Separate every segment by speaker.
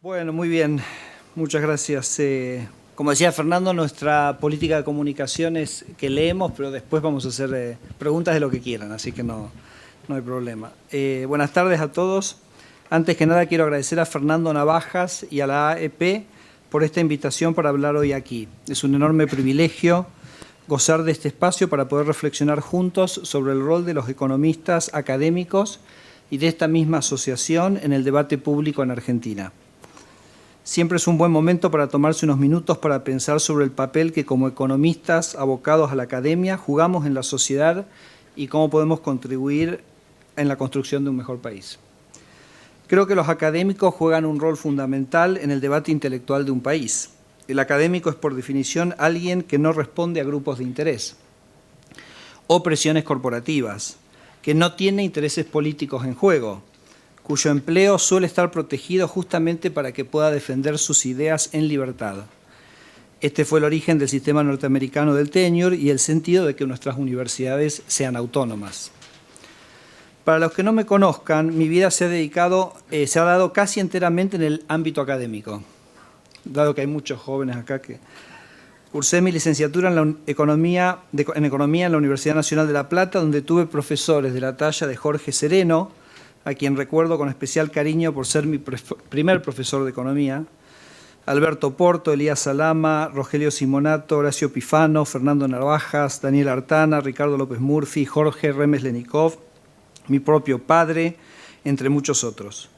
Speaker 1: Bueno, muy bien. Muchas gracias. Como decía Fernando, nuestra política de comunicación es que leemos, pero después vamos a hacer preguntas de lo que quieran, así que no hay problema. Buenas tardes a todos. Antes que nada quiero agradecer a Fernando Navajas y a la AEP por esta invitación para hablar hoy aquí. Es un enorme privilegio gozar de este espacio para poder reflexionar juntos sobre el rol de los economistas académicos y de esta misma asociación en el debate público en Argentina. Siempre es un buen momento para tomarse unos minutos para pensar sobre el papel que como economistas abocados a la academia jugamos en la sociedad y cómo podemos contribuir en la construcción de un mejor país. Creo que los académicos juegan un rol fundamental en el debate intelectual de un país. El académico es por definición alguien que no responde a grupos de interés o presiones corporativas, que no tiene intereses políticos en juego, cuyo empleo suele estar protegido justamente para que pueda defender sus ideas en libertad. Este fue el origen del sistema norteamericano del tenure y el sentido de que nuestras universidades sean autónomas. Para los que no me conozcan, mi vida se ha dado casi enteramente en el ámbito académico, dado que hay muchos jóvenes acá que... Cursé mi licenciatura en Economía en la Universidad Nacional de La Plata, donde tuve profesores de la talla de Jorge Sereno, a quien recuerdo con especial cariño por ser mi primer profesor de economía, Alberto Porto, Elías Salama, Rogelio Simonato, Horacio Pifano, Fernando Navajas, Daniel Artana, Ricardo López Murphy, Jorge Remes Lenikov, mi propio padre, entre muchos otros.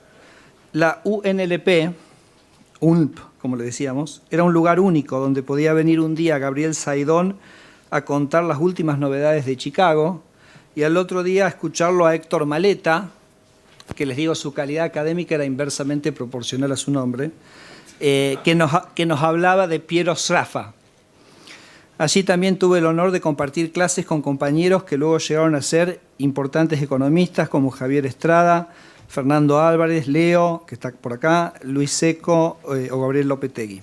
Speaker 1: La UNLP, como le decíamos, era un lugar único donde podía venir un día Gabriel Saidón a contar las últimas novedades de Chicago y al otro día a escucharlo a Héctor Maleta, que les digo, su calidad académica era inversamente proporcional a su nombre, que nos hablaba de Piero Sraffa. Allí también tuve el honor de compartir clases con compañeros que luego llegaron a ser importantes economistas como Javier Estrada, Fernando Álvarez, Leo, que está por acá, Luis Seco o Gabriel Lopetegui.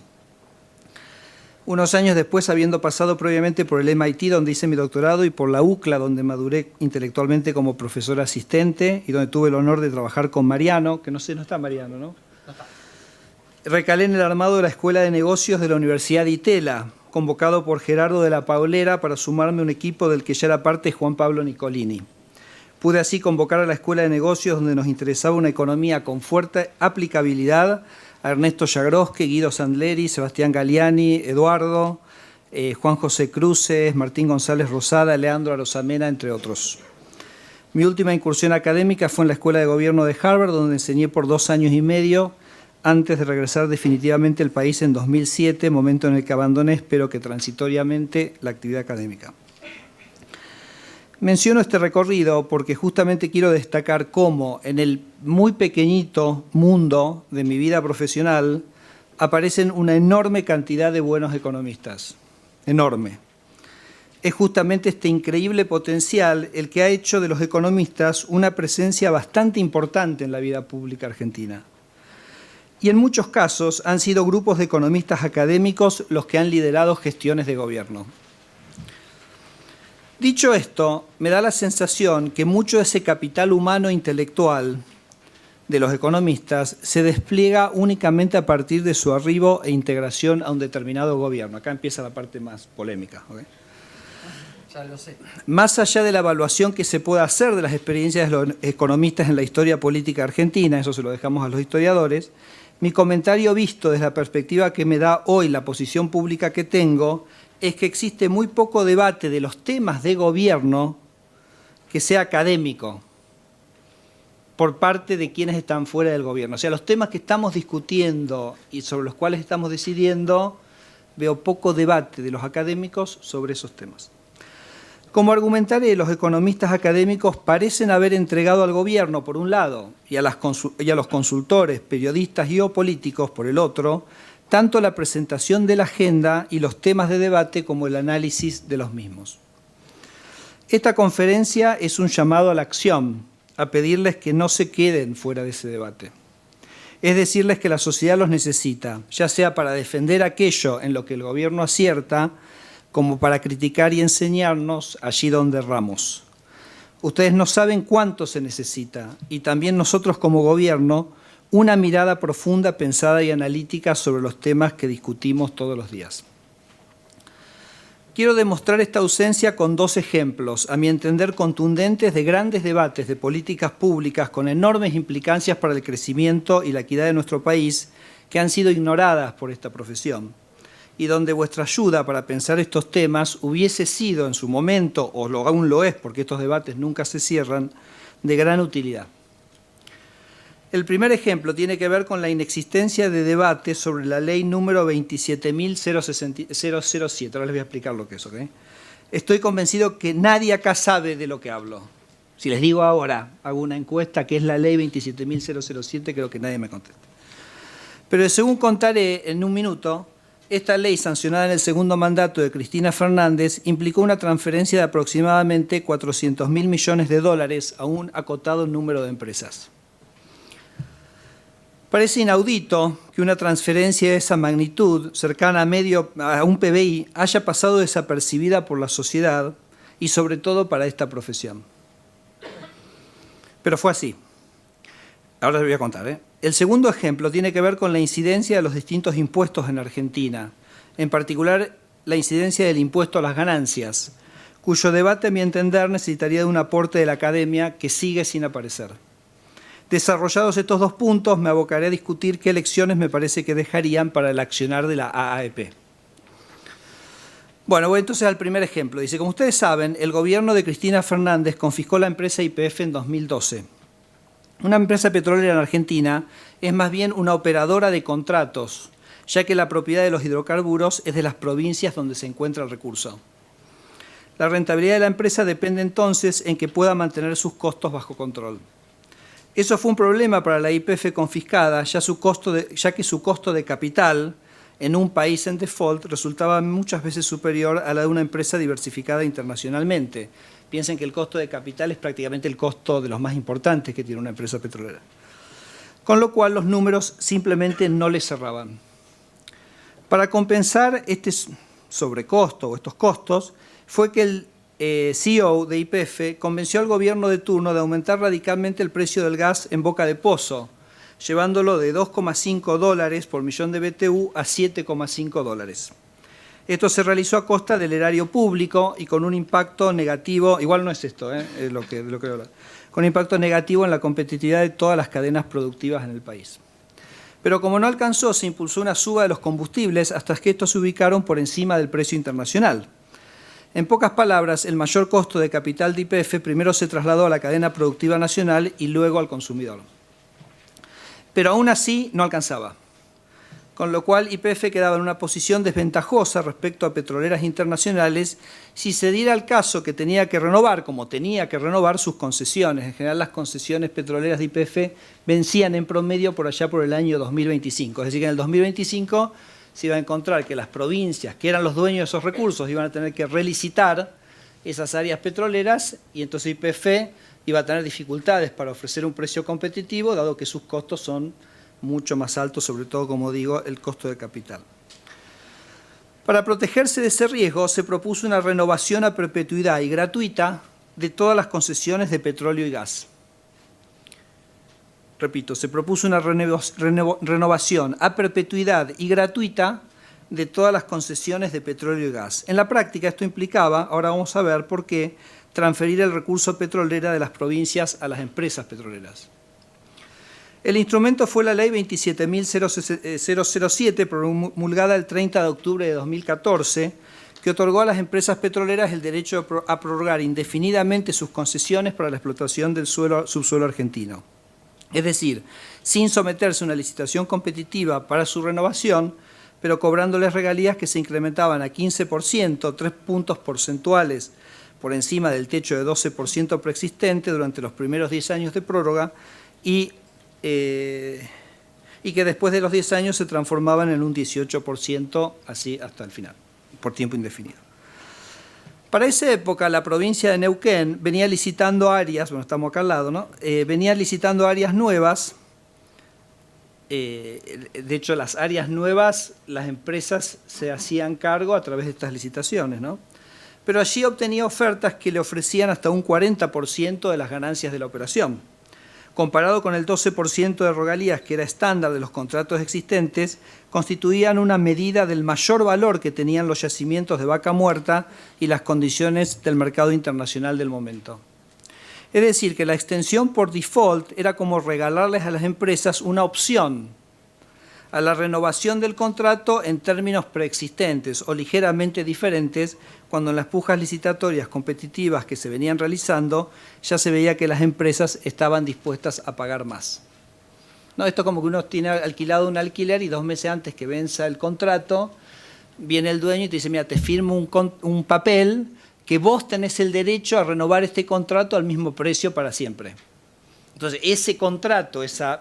Speaker 1: Unos años después, habiendo pasado previamente por el MIT, donde hice mi doctorado, y por la UCLA, donde maduré intelectualmente como profesor asistente, y donde tuve el honor de trabajar con Mariano, que no está Mariano, ¿no? No está. Recalé en el armado de la Escuela de Negocios de la Universidad de Itela, convocado por Gerardo de la Paulera para sumarme a un equipo del que ya era parte Juan Pablo Nicolini. Pude así convocar a la Escuela de Negocios, donde nos interesaba una economía con fuerte aplicabilidad, a Ernesto Jagroski, Guido Sandleri, Sebastián Galiani, Eduardo, Juan José Cruces, Martín González Rosada, Leandro Arosamena, entre otros. Mi última incursión académica fue en la Escuela de Gobierno de Harvard, donde enseñé por 2 años y medio, antes de regresar definitivamente al país en 2007, momento en el que abandoné, espero que transitoriamente, la actividad académica. Menciono este recorrido porque justamente quiero destacar cómo en el muy pequeñito mundo de mi vida profesional aparecen una enorme cantidad de buenos economistas, enorme. Es justamente este increíble potencial el que ha hecho de los economistas una presencia bastante importante en la vida pública argentina. Y en muchos casos han sido grupos de economistas académicos los que han liderado gestiones de gobierno. Dicho esto, me da la sensación que mucho de ese capital humano e intelectual de los economistas se despliega únicamente a partir de su arribo e integración a un determinado gobierno. Acá empieza la parte más polémica. ¿Okay?
Speaker 2: Ya lo sé.
Speaker 1: Más allá de la evaluación que se pueda hacer de las experiencias de los economistas en la historia política argentina, eso se lo dejamos a los historiadores, mi comentario visto desde la perspectiva que me da hoy la posición pública que tengo es que existe muy poco debate de los temas de gobierno que sea académico por parte de quienes están fuera del gobierno. O sea, los temas que estamos discutiendo y sobre los cuales estamos decidiendo, veo poco debate de los académicos sobre esos temas. Como argumentaré, los economistas académicos parecen haber entregado al gobierno, por un lado, y a los consultores, periodistas y o políticos, por el otro, tanto la presentación de la agenda y los temas de debate como el análisis de los mismos. Esta conferencia es un llamado a la acción, a pedirles que no se queden fuera de ese debate. Es decirles que la sociedad los necesita, ya sea para defender aquello en lo que el gobierno acierta, como para criticar y enseñarnos allí donde erramos. Ustedes no saben cuánto se necesita, y también nosotros como gobierno una mirada profunda, pensada y analítica sobre los temas que discutimos todos los días. Quiero demostrar esta ausencia con dos ejemplos, a mi entender contundentes, de grandes debates de políticas públicas con enormes implicancias para el crecimiento y la equidad de nuestro país, que han sido ignoradas por esta profesión, y donde vuestra ayuda para pensar estos temas hubiese sido en su momento, o aún lo es, porque estos debates nunca se cierran, de gran utilidad. El primer ejemplo tiene que ver con la inexistencia de debate sobre la ley número 27.007. Ahora les voy a explicar lo que es, ¿ok? Estoy convencido que nadie acá sabe de lo que hablo. Si les digo ahora, hago una encuesta que es la ley 27.007, creo que nadie me contesta. Pero según contaré en un minuto, esta ley sancionada en el segundo mandato de Cristina Fernández implicó una transferencia de aproximadamente 400.000 millones de dólares a un acotado número de empresas. Parece inaudito que una transferencia de esa magnitud, cercana a un PBI, haya pasado desapercibida por la sociedad y sobre todo para esta profesión. Pero fue así. Ahora les voy a contar, El segundo ejemplo tiene que ver con la incidencia de los distintos impuestos en Argentina, en particular la incidencia del impuesto a las ganancias, cuyo debate, a mi entender, necesitaría de un aporte de la academia que sigue sin aparecer. Desarrollados estos dos puntos, me abocaré a discutir qué lecciones me parece que dejarían para el accionar de la AAEP. Bueno, voy entonces al primer ejemplo. Dice, como ustedes saben, el gobierno de Cristina Fernández confiscó la empresa YPF en 2012. Una empresa petrolera en Argentina es más bien una operadora de contratos, ya que la propiedad de los hidrocarburos es de las provincias donde se encuentra el recurso. La rentabilidad de la empresa depende entonces en que pueda mantener sus costos bajo control. Eso fue un problema para la YPF confiscada, ya que su costo de capital en un país en default resultaba muchas veces superior a la de una empresa diversificada internacionalmente. Piensen que el costo de capital es prácticamente el costo de los más importantes que tiene una empresa petrolera. Con lo cual los números simplemente no le cerraban. Para compensar este sobrecosto o estos costos, fue que el CEO de YPF convenció al gobierno de turno de aumentar radicalmente el precio del gas en boca de pozo, llevándolo de $2,5 por millón de BTU a $7,5. Esto se realizó a costa del erario público y con un impacto negativo, igual no es esto, es lo que voy a hablar, con impacto negativo en la competitividad de todas las cadenas productivas en el país. Pero como no alcanzó, se impulsó una suba de los combustibles hasta que estos se ubicaron por encima del precio internacional. En pocas palabras, el mayor costo de capital de YPF primero se trasladó a la cadena productiva nacional y luego al consumidor. Pero aún así no alcanzaba, con lo cual YPF quedaba en una posición desventajosa respecto a petroleras internacionales si se diera el caso que tenía que renovar, como tenía que renovar sus concesiones. En general, las concesiones petroleras de YPF vencían en promedio por allá por el año 2025. Es decir, que en el 2025 se iba a encontrar que las provincias, que eran los dueños de esos recursos, iban a tener que relicitar esas áreas petroleras y entonces YPF iba a tener dificultades para ofrecer un precio competitivo, dado que sus costos son mucho más altos, sobre todo, como digo, el costo de capital. Para protegerse de ese riesgo, se propuso una renovación a perpetuidad y gratuita de todas las concesiones de petróleo y gas. Repito, se propuso una renovación a perpetuidad y gratuita de todas las concesiones de petróleo y gas. En la práctica esto implicaba, ahora vamos a ver por qué, transferir el recurso petrolero de las provincias a las empresas petroleras. El instrumento fue la Ley 27.007, promulgada el 30 de octubre de 2014, que otorgó a las empresas petroleras el derecho a prorrogar indefinidamente sus concesiones para la explotación del subsuelo argentino. Es decir, sin someterse a una licitación competitiva para su renovación, pero cobrándoles regalías que se incrementaban a 15%, 3 puntos porcentuales por encima del techo de 12% preexistente durante los primeros 10 años de prórroga y que después de los 10 años se transformaban en un 18%, así hasta el final, por tiempo indefinido. Para esa época, la provincia de Neuquén venía licitando áreas, bueno, estamos acá al lado, ¿no? Venía licitando áreas nuevas. De hecho, las áreas nuevas, las empresas se hacían cargo a través de estas licitaciones, ¿no? Pero allí obtenía ofertas que le ofrecían hasta un 40% de las ganancias de la operación, comparado con el 12% de regalías que era estándar de los contratos existentes, constituían una medida del mayor valor que tenían los yacimientos de vaca muerta y las condiciones del mercado internacional del momento. Es decir, que la extensión por default era como regalarles a las empresas una opción a la renovación del contrato en términos preexistentes o ligeramente diferentes, cuando en las pujas licitatorias competitivas que se venían realizando ya se veía que las empresas estaban dispuestas a pagar más. No, esto como que uno tiene alquilado un alquiler y 2 meses antes que venza el contrato, viene el dueño y te dice, mira, te firmo un papel que vos tenés el derecho a renovar este contrato al mismo precio para siempre. Entonces, ese contrato, ese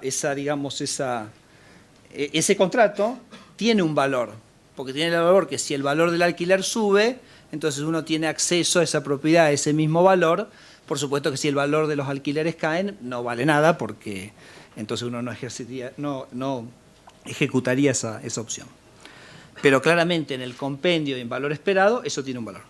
Speaker 1: contrato tiene un valor, porque tiene el valor que si el valor del alquiler sube, entonces uno tiene acceso a esa propiedad, a ese mismo valor. Por supuesto que si el valor de los alquileres caen, no vale nada, porque entonces uno no ejecutaría esa opción. Pero claramente en el compendio y en valor esperado, eso tiene un valor.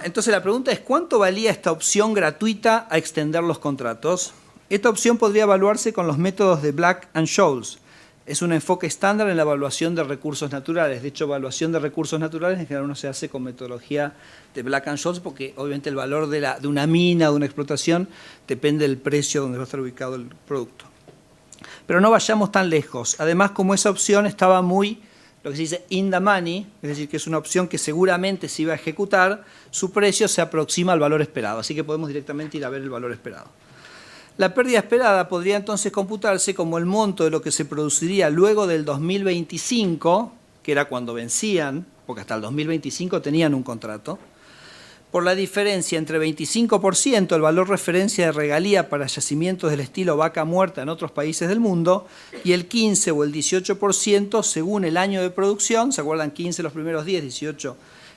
Speaker 1: Entonces la pregunta es, ¿cuánto valía esta opción gratuita a extender los contratos? Esta opción podría evaluarse con los métodos de Black and Scholes. Es un enfoque estándar en la evaluación de recursos naturales. De hecho, evaluación de recursos naturales en general no se hace con metodología de Black and Scholes, porque obviamente el valor de una mina, de una explotación, depende del precio donde va a estar ubicado el producto. Pero no vayamos tan lejos. Además, como esa opción estaba muy, lo que se dice in the money, es decir, que es una opción que seguramente se iba a ejecutar, su precio se aproxima al valor esperado. Así que podemos directamente ir a ver el valor esperado. La pérdida esperada podría entonces computarse como el monto de lo que se produciría luego del 2025, que era cuando vencían, porque hasta el 2025 tenían un contrato, por la diferencia entre 25%, el valor referencia de regalía para yacimientos del estilo vaca muerta en otros países del mundo, y el 15 o el 18% según el año de producción. ¿Se acuerdan? 15 los primeros 10, 18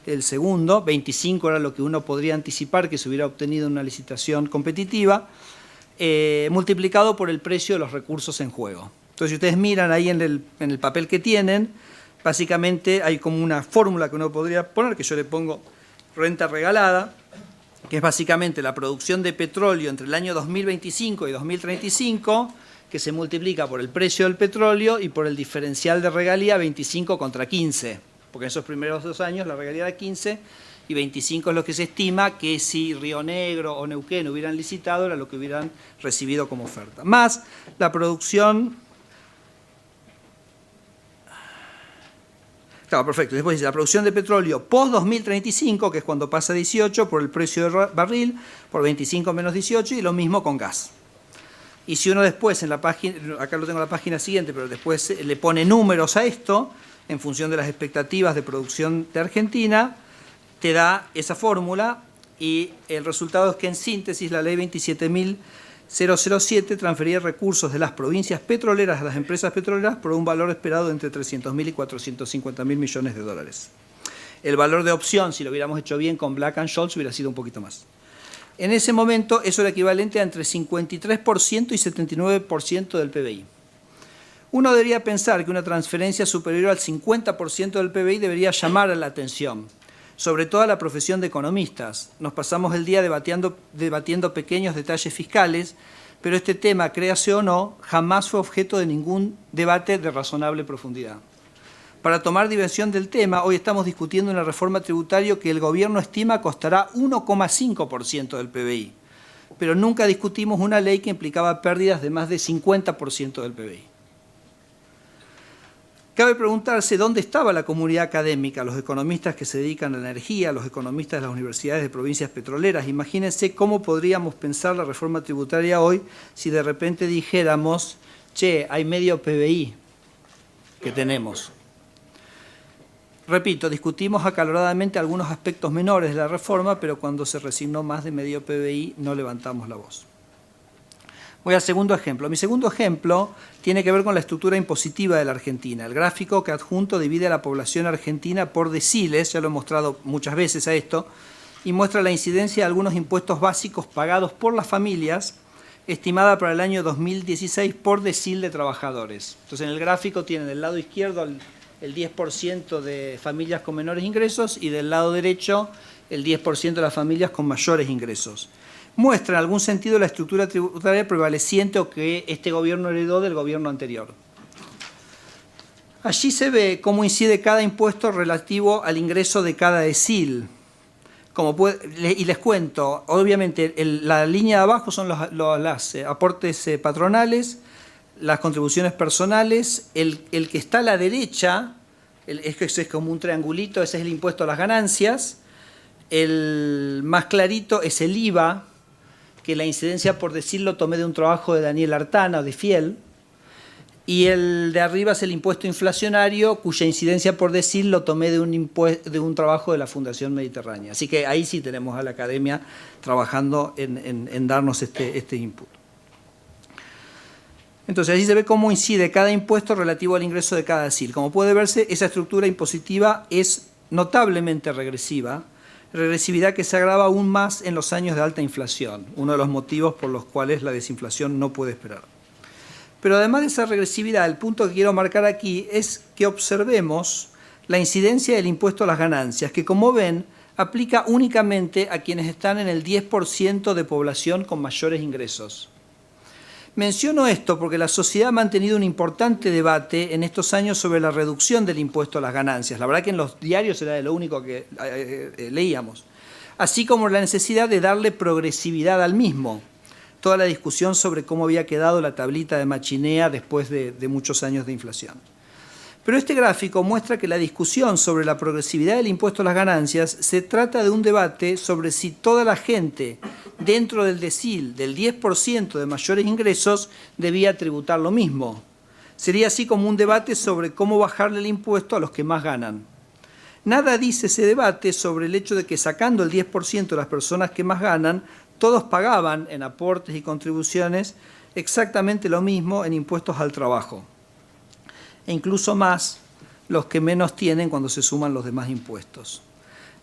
Speaker 1: el segundo, 25 era lo que uno podría anticipar que se hubiera obtenido en una licitación competitiva, multiplicado por el precio de los recursos en juego. Entonces, si ustedes miran ahí en el papel que tienen, básicamente hay como una fórmula que uno podría poner, que yo le pongo renta regalada, que es básicamente la producción de petróleo entre el año 2025 y 2035, que se multiplica por el precio del petróleo y por el diferencial de regalía 25 contra 15, porque en esos primeros 2 años la regalía era 15, y 25 es lo que se estima que si Río Negro o Neuquén hubieran licitado era lo que hubieran recibido como oferta. Más la producción... Claro, perfecto. Después dice la producción de petróleo post-2035, que es cuando pasa 18 por el precio del barril, por 25 menos 18, y lo mismo con gas. Y si uno después en la página, acá lo tengo en la página siguiente, pero después le pone números a esto, en función de las expectativas de producción de Argentina, te da esa fórmula, y el resultado es que en síntesis la ley 27.007 transfería recursos de las provincias petroleras a las empresas petroleras por un valor esperado de entre 300.000 y 450.000 millones de dólares. El valor de opción, si lo hubiéramos hecho bien con Black and Scholes, hubiera sido un poquito más. En ese momento eso era equivalente a entre 53% y 79% del PBI. Uno debería pensar que una transferencia superior al 50% del PBI debería llamar la atención, sobre todo a la profesión de economistas. Nos pasamos el día debatiendo pequeños detalles fiscales, pero este tema, créase o no, jamás fue objeto de ningún debate de razonable profundidad. Para tomar dimensión del tema, hoy estamos discutiendo una reforma tributaria que el gobierno estima costará 1,5% del PBI, pero nunca discutimos una ley que implicaba pérdidas de más de 50% del PBI. Cabe preguntarse dónde estaba la comunidad académica, los economistas que se dedican a la energía, los economistas de las universidades de provincias petroleras. Imagínense cómo podríamos pensar la reforma tributaria hoy si de repente dijéramos, che, hay medio PBI que tenemos. Repito, discutimos acaloradamente algunos aspectos menores de la reforma, pero cuando se resignó más de medio PBI no levantamos la voz. Voy al segundo ejemplo. Mi segundo ejemplo tiene que ver con la estructura impositiva de la Argentina. El gráfico que adjunto divide a la población argentina por deciles, ya lo he mostrado muchas veces a esto, y muestra la incidencia de algunos impuestos básicos pagados por las familias, estimada para el año 2016 por decil de trabajadores. Entonces, en el gráfico tienen del lado izquierdo el 10% de familias con menores ingresos y del lado derecho el 10% de las familias con mayores ingresos. muestra en algún sentido la estructura tributaria prevaleciente o que este gobierno heredó del gobierno anterior. Allí se ve cómo incide cada impuesto relativo al ingreso de cada decil. Y les cuento, obviamente la línea de abajo son los aportes patronales, las contribuciones personales, el que está a la derecha, es como un triangulito, ese es el impuesto a las ganancias, el más clarito es el IVA, que la incidencia por decirlo tomé de un trabajo de Daniel Artana o de Fiel, y el de arriba es el impuesto inflacionario, cuya incidencia por decirlo tomé de un trabajo de la Fundación Mediterránea. Así que ahí sí tenemos a la academia trabajando en darnos este input. Entonces, allí se ve cómo incide cada impuesto relativo al ingreso de cada decil. Como puede verse, esa estructura impositiva es notablemente regresiva, regresividad que se agrava aún más en los años de alta inflación, uno de los motivos por los cuales la desinflación no puede esperar. Pero además de esa regresividad, el punto que quiero marcar aquí es que observemos la incidencia del impuesto a las ganancias, que como ven, aplica únicamente a quienes están en el 10% de población con mayores ingresos. Menciono esto porque la sociedad ha mantenido un importante debate en estos años sobre la reducción del impuesto a las ganancias. La verdad que en los diarios era de lo único que leíamos. Así como la necesidad de darle progresividad al mismo. Toda la discusión sobre cómo había quedado la tablita de Machinea después de muchos años de inflación. Pero este gráfico muestra que la discusión sobre la progresividad del impuesto a las ganancias se trata de un debate sobre si toda la gente dentro del decil del 10% de mayores ingresos debía tributar lo mismo. Sería así como un debate sobre cómo bajarle el impuesto a los que más ganan. Nada dice ese debate sobre el hecho de que sacando el 10% de las personas que más ganan, todos pagaban en aportes y contribuciones exactamente lo mismo en impuestos al trabajo. E incluso más los que menos tienen cuando se suman los demás impuestos.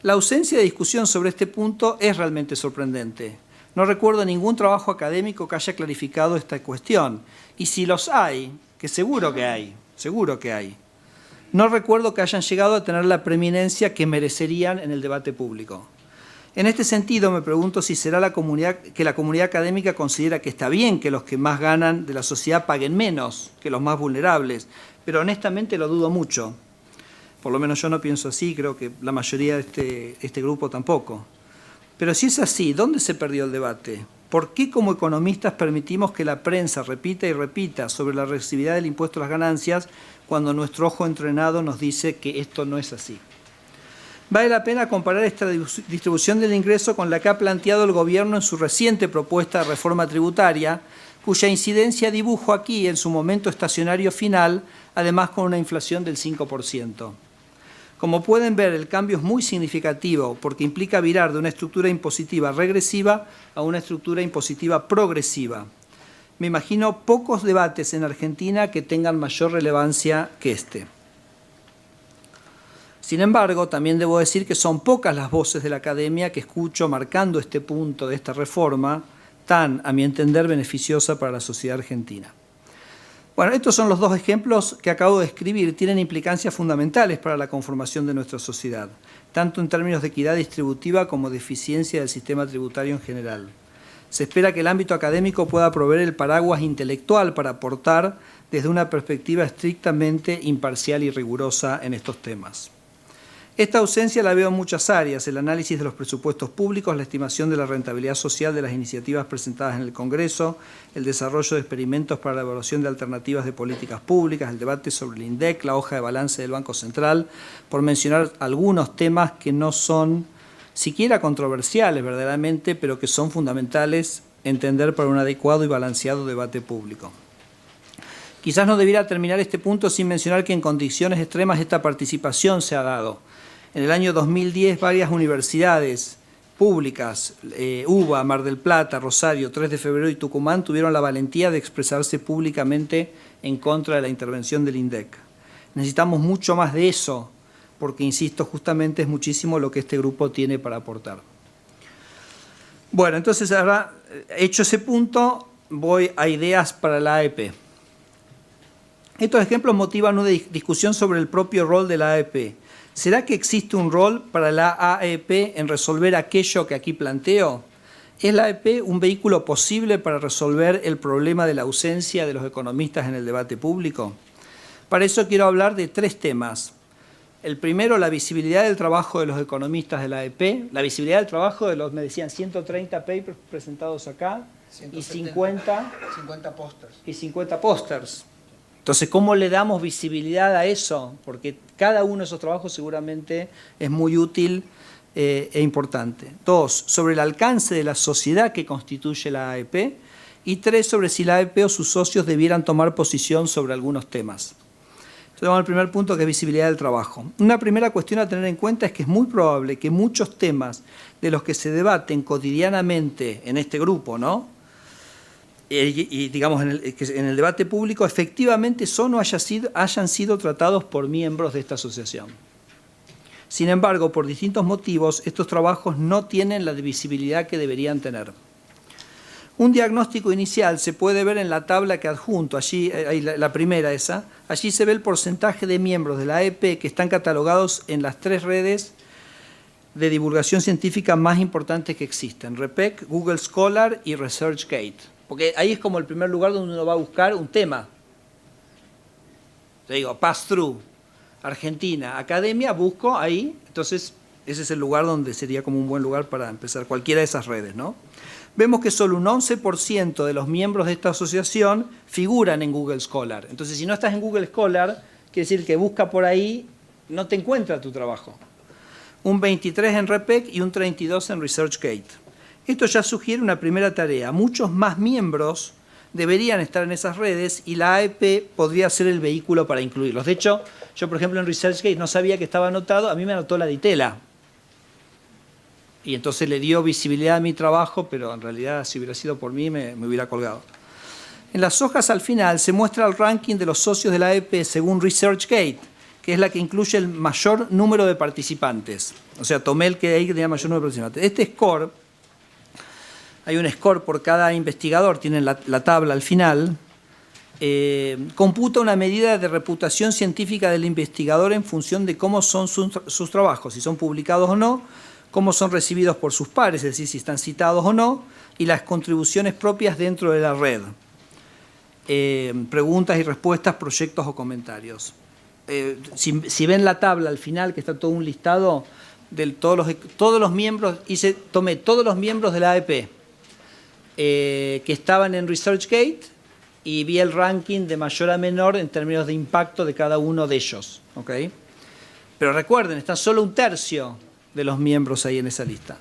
Speaker 1: La ausencia de discusión sobre este punto es realmente sorprendente. No recuerdo ningún trabajo académico que haya clarificado esta cuestión. Y si los hay, que seguro que hay, no recuerdo que hayan llegado a tener la preeminencia que merecerían en el debate público. En este sentido, me pregunto si será la comunidad académica considera que está bien que los que más ganan de la sociedad paguen menos que los más vulnerables, pero honestamente lo dudo mucho. Por lo menos yo no pienso así, creo que la mayoría de este grupo tampoco. Pero si es así, ¿dónde se perdió el debate? ¿Por qué como economistas permitimos que la prensa repita y repita sobre la regresividad del impuesto a las ganancias cuando nuestro ojo entrenado nos dice que esto no es así? Vale la pena comparar esta distribución del ingreso con la que ha planteado el Gobierno en su reciente propuesta de reforma tributaria, cuya incidencia dibujo aquí en su momento estacionario final, además con una inflación del 5%. Como pueden ver, el cambio es muy significativo porque implica virar de una estructura impositiva regresiva a una estructura impositiva progresiva. Me imagino pocos debates en Argentina que tengan mayor relevancia que este. Sin embargo, también debo decir que son pocas las voces de la academia que escucho marcando este punto de esta reforma tan, a mi entender, beneficiosa para la sociedad argentina. Bueno, estos son los dos ejemplos que acabo de escribir. Tienen implicancias fundamentales para la conformación de nuestra sociedad, tanto en términos de equidad distributiva como de eficiencia del sistema tributario en general. Se espera que el ámbito académico pueda proveer el paraguas intelectual para aportar desde una perspectiva estrictamente imparcial y rigurosa en estos temas. Esta ausencia la veo en muchas áreas: el análisis de los presupuestos públicos, la estimación de la rentabilidad social de las iniciativas presentadas en el Congreso, el desarrollo de experimentos para la evaluación de alternativas de políticas públicas, el debate sobre el INDEC, la hoja de balance del Banco Central, por mencionar algunos temas que no son siquiera controversiales verdaderamente, pero que son fundamentales entender para un adecuado y balanceado debate público. Quizás no debiera terminar este punto sin mencionar que en condiciones extremas esta participación se ha dado. En el año 2010, varias universidades públicas, UBA, Mar del Plata, Rosario, 3 de febrero y Tucumán, tuvieron la valentía de expresarse públicamente en contra de la intervención del INDEC. Necesitamos mucho más de eso, porque, insisto, justamente es muchísimo lo que este grupo tiene para aportar. Bueno, entonces ahora, hecho ese punto, voy a ideas para la AEP. Estos ejemplos motivan una discusión sobre el propio rol de la AEP. ¿Será que existe un rol para la AEP en resolver aquello que aquí planteo? ¿Es la AEP un vehículo posible para resolver el problema de la ausencia de los economistas en el debate público? Para eso quiero hablar de 3 temas. El primero, la visibilidad del trabajo de los economistas de la AEP, la visibilidad del trabajo de los, me decían, 130 papers presentados acá
Speaker 2: 170,
Speaker 1: y 50 pósters. Entonces, ¿cómo le damos visibilidad a eso? Porque cada uno de esos trabajos seguramente es muy útil e importante. 2, sobre el alcance de la sociedad que constituye la AEP. Y 3, sobre si la AEP o sus socios debieran tomar posición sobre algunos temas. Entonces vamos al primer punto, que es visibilidad del trabajo. Una primera cuestión a tener en cuenta es que es muy probable que muchos temas de los que se debaten cotidianamente en este grupo, ¿no? Y digamos en el debate público, efectivamente son o hayan sido tratados por miembros de esta asociación. Sin embargo, por distintos motivos, estos trabajos no tienen la visibilidad que deberían tener. Un diagnóstico inicial se puede ver en la tabla que adjunto, allí, la primera esa, allí se ve el porcentaje de miembros de la AEP que están catalogados en las 3 redes de divulgación científica más importantes que existen, REPEC, Google Scholar y ResearchGate, porque ahí es como el primer lugar donde uno va a buscar un tema. Te digo, pass-through, Argentina, academia, busco ahí, entonces ese es el lugar donde sería como un buen lugar para empezar, cualquiera de esas redes, ¿no? Vemos que solo un 11% de los miembros de esta asociación figuran en Google Scholar. Entonces, si no estás en Google Scholar, quiere decir que busca por ahí, no te encuentra tu trabajo. Un 23% en REPEC y un 32% en ResearchGate. Esto ya sugiere una primera tarea. Muchos más miembros deberían estar en esas redes y la AEP podría ser el vehículo para incluirlos. De hecho, yo, por ejemplo, en ResearchGate no sabía que estaba anotado, a mí me anotó la Ditela. Y entonces le dio visibilidad a mi trabajo, pero en realidad si hubiera sido por mí me hubiera colgado. En las hojas al final se muestra el ranking de los socios de la AEP según ResearchGate, que es la que incluye el mayor número de participantes. O sea, tomé el que ahí tenía mayor número de participantes. Este score, hay un score por cada investigador, tienen la tabla al final, computa una medida de reputación científica del investigador en función de cómo son sus trabajos, si son publicados o no, cómo son recibidos por sus pares, es decir, si están citados o no, y las contribuciones propias dentro de la red. Preguntas y respuestas, proyectos o comentarios. Si ven la tabla al final, que está todo un listado de todos los miembros, tomé todos los miembros de la AEP que estaban en ResearchGate y vi el ranking de mayor a menor en términos de impacto de cada uno de ellos. ¿Okay? Pero recuerden, está solo un tercio de los miembros ahí en esa lista.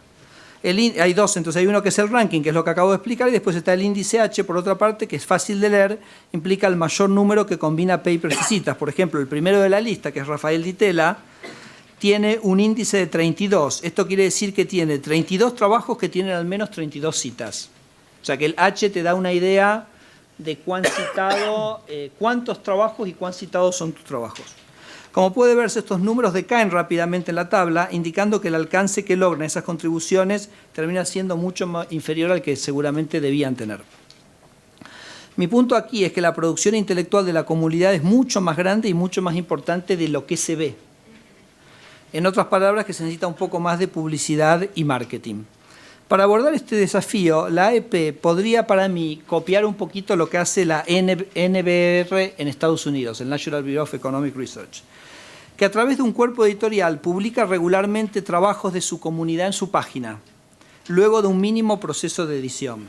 Speaker 1: Hay 2, entonces hay uno que es el ranking, que es lo que acabo de explicar, y después está el índice H, por otra parte, que es fácil de leer, implica el mayor número que combina papers y citas. Por ejemplo, el primero de la lista, que es Rafael Ditela, tiene un índice de 32. Esto quiere decir que tiene 32 trabajos que tienen al menos 32 citas. O sea que el H te da una idea de cuántos trabajos y cuán citados son tus trabajos. Como puede verse, estos números decaen rápidamente en la tabla, indicando que el alcance que logran esas contribuciones termina siendo mucho más inferior al que seguramente debían tener. Mi punto aquí es que la producción intelectual de la comunidad es mucho más grande y mucho más importante de lo que se ve. En otras palabras, que se necesita un poco más de publicidad y marketing. Para abordar este desafío, la AEP podría, para mí, copiar un poquito lo que hace la NBR en Estados Unidos, el National Bureau of Economic Research, que a través de un cuerpo editorial publica regularmente trabajos de su comunidad en su página, luego de un mínimo proceso de edición.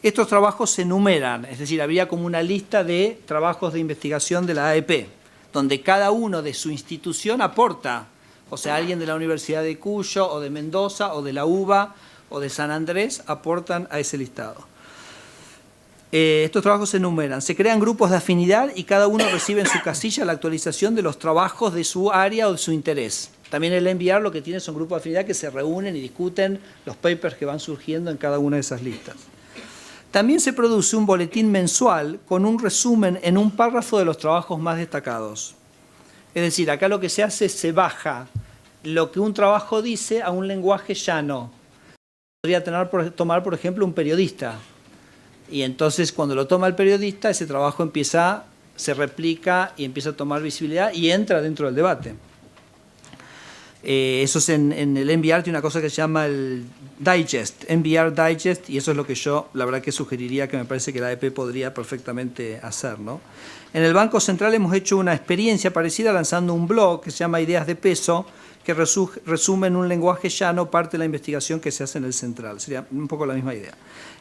Speaker 1: Estos trabajos se enumeran, es decir, habría como una lista de trabajos de investigación de la AEP, donde cada uno de su institución aporta, o sea, alguien de la Universidad de Cuyo, o de Mendoza, o de la UBA, o de San Andrés, aportan a ese listado. Estos trabajos se enumeran, se crean grupos de afinidad y cada uno recibe en su casilla la actualización de los trabajos de su área o de su interés. También el NBR lo que tiene son grupos de afinidad que se reúnen y discuten los papers que van surgiendo en cada una de esas listas. También se produce un boletín mensual con un resumen en un párrafo de los trabajos más destacados. Es decir, acá lo que se hace es se baja lo que un trabajo dice a un lenguaje llano. Podría tomar, por ejemplo, un periodista. Y entonces, cuando lo toma el periodista, ese trabajo se replica y empieza a tomar visibilidad y entra dentro del debate. Eso es en el NBR, tiene una cosa que se llama el Digest, NBR Digest, y eso es lo que yo, la verdad, que sugeriría, que me parece que la AEP podría perfectamente hacer, ¿no? En el Banco Central hemos hecho una experiencia parecida lanzando un blog que se llama Ideas de Peso, que resume en un lenguaje llano parte de la investigación que se hace en el Central. Sería un poco la misma idea.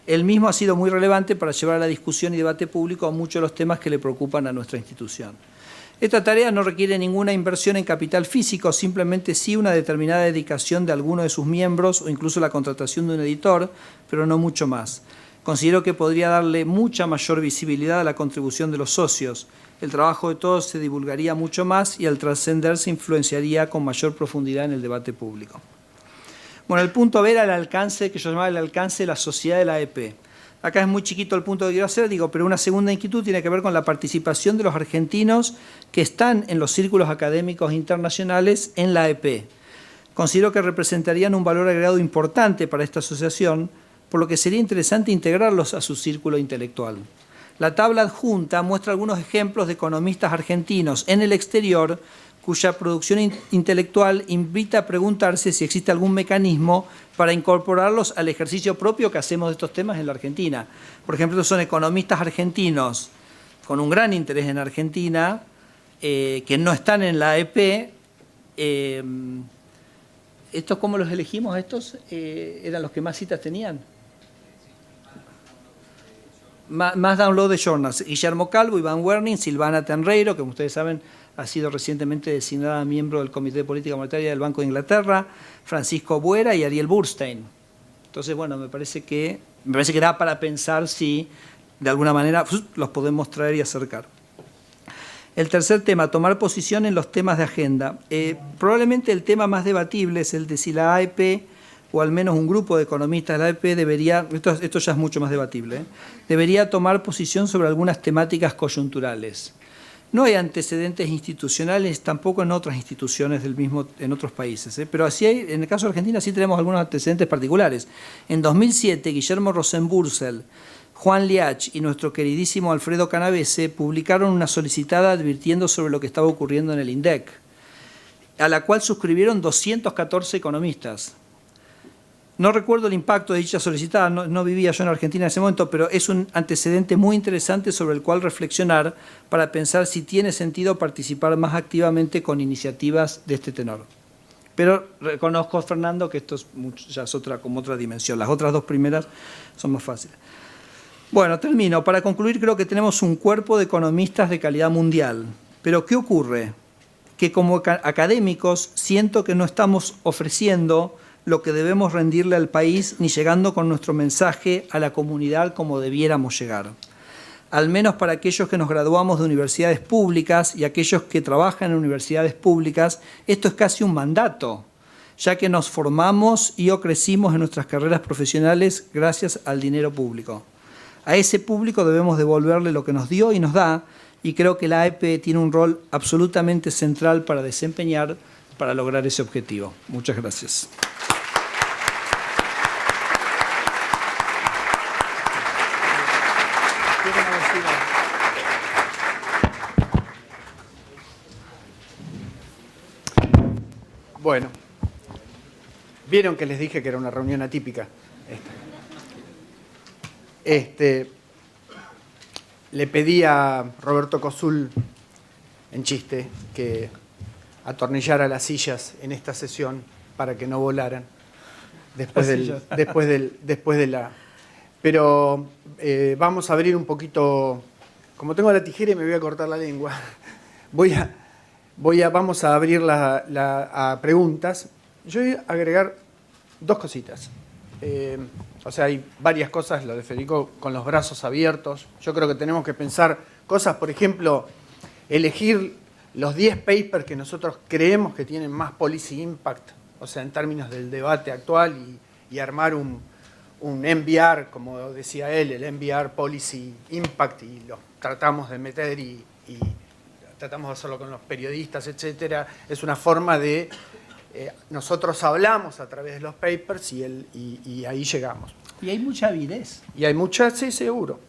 Speaker 1: El mismo ha sido muy relevante para llevar a la discusión y debate público a muchos de los temas que le preocupan a nuestra institución. Esta tarea no requiere ninguna inversión en capital físico, simplemente sí una determinada dedicación de alguno de sus miembros o incluso la contratación de un editor, pero no mucho más. Considero que podría darle mucha mayor visibilidad a la contribución de los socios. El trabajo de todos se divulgaría mucho más y al trascender se influenciaría con mayor profundidad en el debate público. Bueno, el punto B era el alcance, que yo llamaba el alcance de la sociedad de la AEP. Acá es muy chiquito el punto que quiero hacer, pero una segunda inquietud tiene que ver con la participación de los argentinos que están en los círculos académicos internacionales en la AEP. Considero que representarían un valor agregado importante para esta asociación, por lo que sería interesante integrarlos a su círculo intelectual. La tabla adjunta muestra algunos ejemplos de economistas argentinos en el exterior cuya producción intelectual invita a preguntarse si existe algún mecanismo para incorporarlos al ejercicio propio que hacemos de estos temas en la Argentina. Por ejemplo, son economistas argentinos con un gran interés en Argentina, que no están en la AEP. ¿Estos cómo los elegimos? ¿Estos eran los que más citas tenían? Más download de journals. Guillermo Calvo, Iván Werning, Silvana Tenreiro, que como ustedes saben ha sido recientemente designada miembro del Comité de Política Monetaria del Banco de Inglaterra, Francisco Buera y Ariel Burstein. Entonces, bueno, me parece que da para pensar si de alguna manera los podemos traer y acercar. El tercer tema, tomar posición en los temas de agenda. Probablemente el tema más debatible es el de si la AEP, o al menos un grupo de economistas de la AEP debería, esto ya es mucho más debatible, debería tomar posición sobre algunas temáticas coyunturales. No hay antecedentes institucionales, tampoco en otras instituciones del mismo, en otros países, pero así hay, en el caso de Argentina sí tenemos algunos antecedentes particulares. En 2007, Guillermo Rosenburzel, Juan Liach y nuestro queridísimo Alfredo Canavese publicaron una solicitada advirtiendo sobre lo que estaba ocurriendo en el INDEC, a la cual suscribieron 214 economistas. No recuerdo el impacto de dicha solicitada, no vivía yo en Argentina en ese momento, pero es un antecedente muy interesante sobre el cual reflexionar para pensar si tiene sentido participar más activamente con iniciativas de este tenor. Pero reconozco, Fernando, que esto ya es como otra dimensión. Las otras dos primeras son más fáciles. Bueno, termino. Para concluir, creo que tenemos un cuerpo de economistas de calidad mundial. Pero ¿qué ocurre? Que como académicos siento que no estamos ofreciendo lo que debemos rendirle al país ni llegando con nuestro mensaje a la comunidad como debiéramos llegar. Al menos para aquellos que nos graduamos de universidades públicas y aquellos que trabajan en universidades públicas, esto es casi un mandato, ya que nos formamos y o crecimos en nuestras carreras profesionales gracias al dinero público. A ese público debemos devolverle lo que nos dio y nos da, y creo que la AEP tiene un rol absolutamente central para desempeñar para lograr ese objetivo. Muchas gracias.
Speaker 3: Bueno, vieron que les dije que era una reunión atípica. Le pedí a Roberto Cosul, en chiste, que atornillara las sillas en esta sesión para que no volaran después de la... Pero vamos a abrir un poquito... Como tengo la tijera y me voy a cortar la lengua, vamos a abrir a preguntas. Yo voy a agregar dos cositas. Hay varias cosas, lo de Federico, con los brazos abiertos. Yo creo que tenemos que pensar cosas, por ejemplo, elegir los 10 papers que nosotros creemos que tienen más policy impact, o sea, en términos del debate actual, y armar un MBR, como decía él, el MBR Policy Impact, y los tratamos de meter y tratamos de hacerlo con los periodistas, etcétera. Es una forma de... nosotros hablamos a través de los papers y ahí llegamos.
Speaker 1: Y hay mucha avidez.
Speaker 3: Y hay mucha, sí, seguro.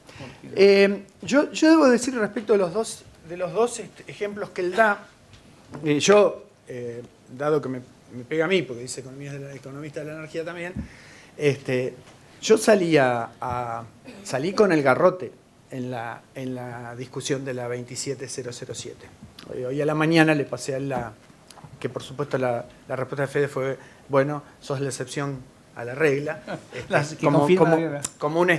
Speaker 3: Yo debo decir respecto de los dos ejemplos que él da, dado que me pega a mí, porque dice economista de la energía también, yo salí con el garrote en la discusión de la 27007. Hoy a la mañana le pasé a él que por supuesto la respuesta de Fede fue, bueno, sos la excepción a la regla, como un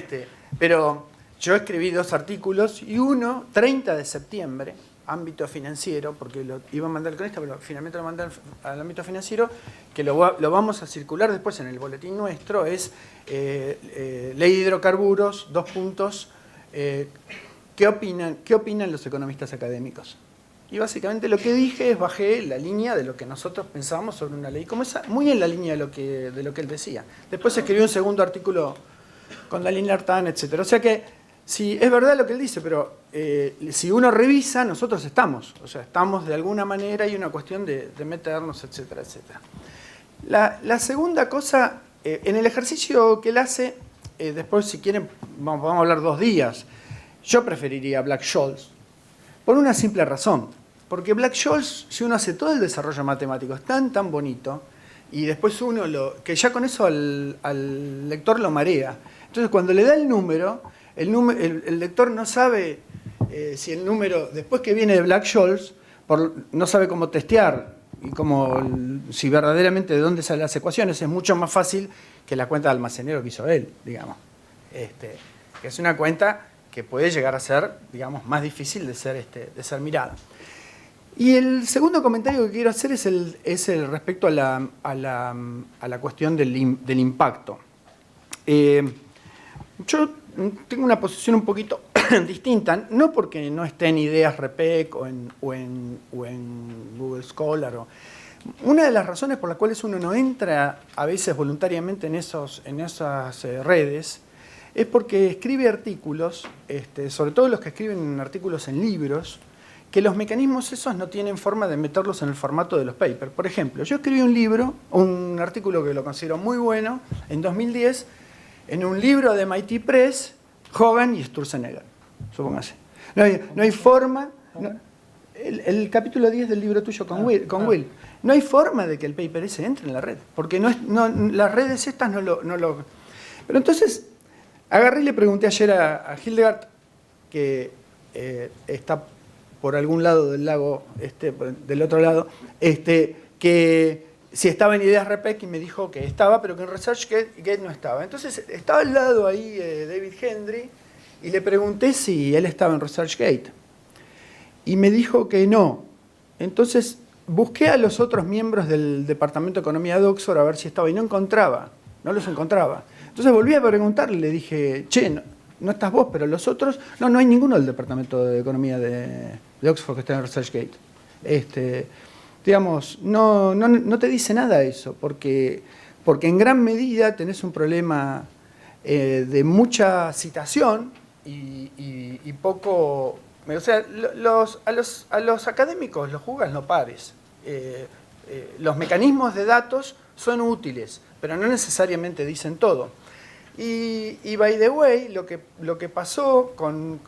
Speaker 3: Pero yo escribí 2 artículos y uno, 30 de septiembre, ámbito financiero, porque lo iba a mandar al cronista, pero finalmente lo mandé al ámbito financiero, que lo vamos a circular después en el boletín nuestro, es ley de hidrocarburos, 2 puntos, ¿qué opinan los economistas académicos? Y básicamente lo que dije es bajé la línea de lo que nosotros pensábamos sobre una ley como esa, muy en la línea de lo que él decía. Después escribí un segundo artículo con Dalín Lartán, etc. O sea que, sí, es verdad lo que él dice, pero si uno revisa, nosotros estamos. O sea, estamos de alguna manera, hay una cuestión de meternos, etcétera, etcétera. La segunda cosa, en el ejercicio que él hace, después si quieren, vamos a hablar 2 días, yo preferiría Black-Scholes, por una simple razón. Porque Black-Scholes, si uno hace todo el desarrollo matemático, es tan bonito, y después que ya con eso al lector lo marea. Entonces cuando le da el número, el lector no sabe si el número, después que viene de Black-Scholes, no sabe cómo testear, y si verdaderamente de dónde salen las ecuaciones. Es mucho más fácil que la cuenta de almacenero que hizo él, digamos. Que es una cuenta que puede llegar a ser, digamos, más difícil de ser mirada. Y el segundo comentario que quiero hacer es el respecto a la cuestión del impacto. Yo tengo una posición un poquito distinta, no porque no esté en Ideas Repec o en Google Scholar. Una de las razones por las cuales uno no entra a veces voluntariamente en esas redes es porque escribe artículos, sobre todo los que escriben artículos en libros, que los mecanismos esos no tienen forma de meterlos en el formato de los papers. Por ejemplo, yo escribí un artículo que lo considero muy bueno, en 2010, en un libro de MIT Press, Hogan y Sturzenegger, supóngase. No hay forma, el capítulo 10 del libro tuyo con Will, no hay forma de que el paper ese entre en la red, porque las redes estas no lo... Pero entonces, agarré y le pregunté ayer a Hildegard, que está por algún lado del lago, del otro lado, que si estaba en Ideas Repec, y me dijo que estaba, pero que en ResearchGate no estaba. Entonces estaba al lado ahí David Hendry, y le pregunté si él estaba en ResearchGate. Y me dijo que no. Entonces busqué a los otros miembros del Departamento de Economía de Oxford a ver si estaba, y no los encontraba. Entonces volví a preguntarle, le dije, che, no estás vos, pero los otros... No hay ninguno del Departamento de Economía de Oxford que esté en ResearchGate. Digamos, no te dice nada eso, porque en gran medida tenés un problema de mucha citación y poco... O sea, a los académicos los juzgas no pares. Los mecanismos de datos son útiles, pero no necesariamente dicen todo. Y by the way, lo que pasó con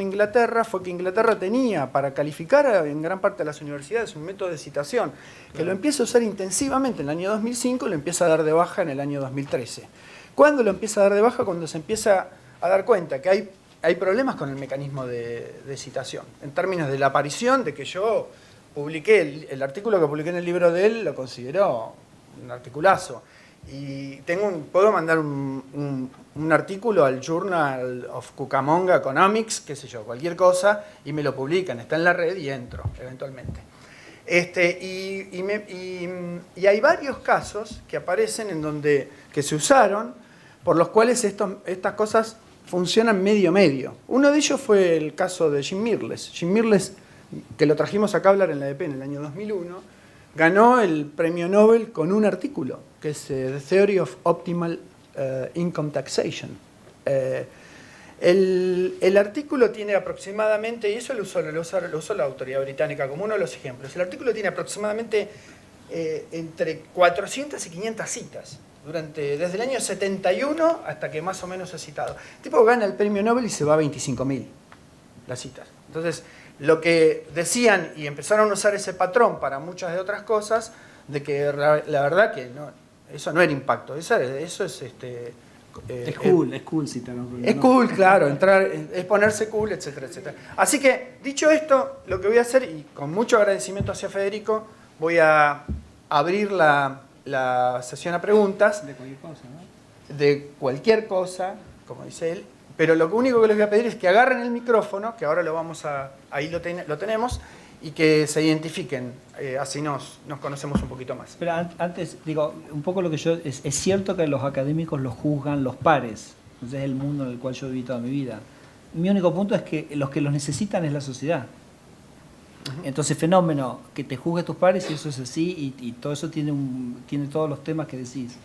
Speaker 3: Inglaterra fue que Inglaterra tenía, para calificar en gran parte de las universidades, un método de citación que lo empieza a usar intensivamente en el año 2005 y lo empieza a dar de baja en el año 2013. ¿Cuándo lo empieza a dar de baja? Cuando se empieza a dar cuenta que hay problemas con el mecanismo de citación, en términos de la aparición de que yo publiqué, el artículo que publiqué en el libro de él lo consideró un articulazo. Y puedo mandar un artículo al Journal of Cucamonga Economics, qué sé yo, cualquier cosa, y me lo publican, está en la red y entro, eventualmente. Y hay varios casos que aparecen que se usaron, por los cuales estas cosas funcionan medio. Uno de ellos fue el caso de Jim Mirrlees. Jim Mirrlees, que lo trajimos acá a hablar en la EDP en el año 2001, ganó el premio Nobel con un artículo, que es The Theory of Optimal Income Taxation. El artículo tiene aproximadamente, y eso lo usó la autoridad británica como uno de los ejemplos, el artículo tiene aproximadamente entre 400 y 500 citas, desde el año 71 hasta que más o menos es citado. El tipo gana el premio Nobel y se va a 25.000 las citas. Entonces, lo que decían, y empezaron a usar ese patrón para muchas de otras cosas, de que la verdad que no, eso no era impacto, eso es
Speaker 1: es cool citar un
Speaker 3: es cool, claro, entrar, es ponerse cool, etcétera, etcétera. Así que, dicho esto, lo que voy a hacer, y con mucho agradecimiento hacia Federico, voy a abrir la sesión a preguntas.
Speaker 1: De cualquier cosa, ¿no?
Speaker 3: De cualquier cosa, como dice él, pero lo único que les voy a pedir es que agarren el micrófono, que ahora ahí lo tenemos, y que se identifiquen, así nos conocemos un poquito más.
Speaker 1: Pero antes, digo, un poco lo que es cierto que los académicos los juzgan los pares, entonces es el mundo en el cual yo viví toda mi vida. Mi único punto es que los necesitan es la sociedad. Entonces, fenómeno, que te juzgue tus pares, y eso es así, y todo eso tiene todos los temas que decís.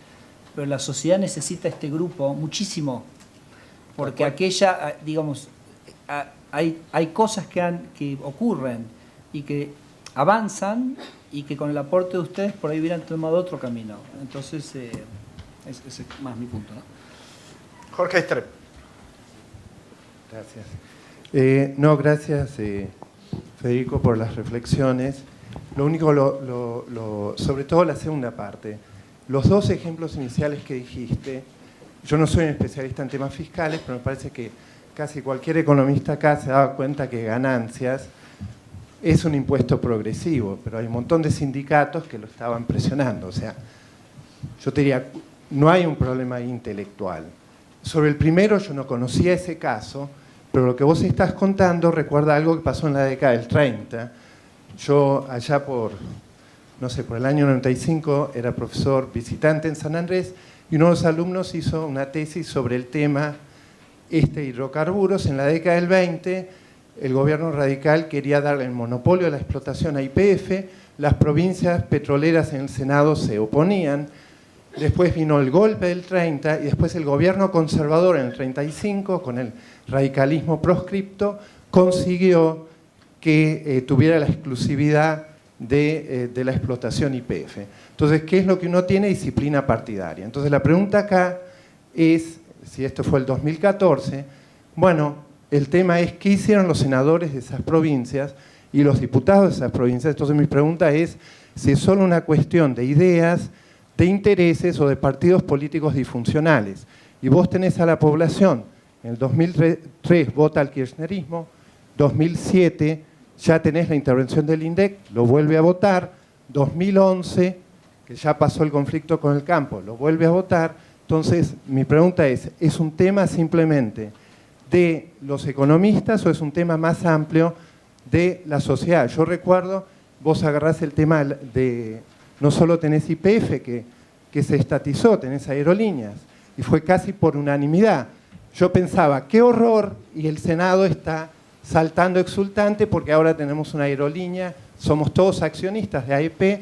Speaker 1: Pero la sociedad necesita este grupo muchísimo, porque digamos, hay cosas que ocurren y que avanzan y que con el aporte de ustedes por ahí hubieran tomado otro camino. Entonces, ese es más mi punto, ¿no?
Speaker 3: Jorge Estrep.
Speaker 4: Gracias. Gracias, Federico, por las reflexiones. Lo único, sobre todo la segunda parte, los dos ejemplos iniciales que dijiste, yo no soy un especialista en temas fiscales, pero me parece que casi cualquier economista acá se daba cuenta que ganancias es un impuesto progresivo, pero hay un montón de sindicatos que lo estaban presionando. O sea, yo te diría, no hay un problema intelectual. Sobre el primero yo no conocía ese caso, pero lo que vos estás contando recuerda algo que pasó en la década del 30. Yo allá por el año 95 era profesor visitante en San Andrés y uno de los alumnos hizo una tesis sobre el tema hidrocarburos. En la década del 20 el gobierno radical quería darle el monopolio de la explotación a YPF, las provincias petroleras en el Senado se oponían, después vino el golpe del 30 y después el gobierno conservador en el 35, con el radicalismo proscripto, consiguió que tuviera la exclusividad de la explotación YPF. Entonces, ¿qué es lo que uno tiene? Disciplina partidaria. Entonces, la pregunta acá es, si esto fue el 2014, bueno, el tema es qué hicieron los senadores de esas provincias y los diputados de esas provincias. Entonces, mi pregunta es si es solo una cuestión de ideas, de intereses o de partidos políticos disfuncionales. Y vos tenés a la población, en el 2003 vota al kirchnerismo, 2007 ya tenés la intervención del INDEC, lo vuelve a votar, 2011, que ya pasó el conflicto con el campo, lo vuelve a votar. Entonces, mi pregunta ¿es un tema simplemente de los economistas o es un tema más amplio de la sociedad? Yo recuerdo, vos agarrás el tema de, no solo tenés YPF que se estatizó, tenés aerolíneas, y fue casi por unanimidad. Yo pensaba, qué horror, y el Senado está saltando exultante porque ahora tenemos una aerolínea, somos todos accionistas de AEP,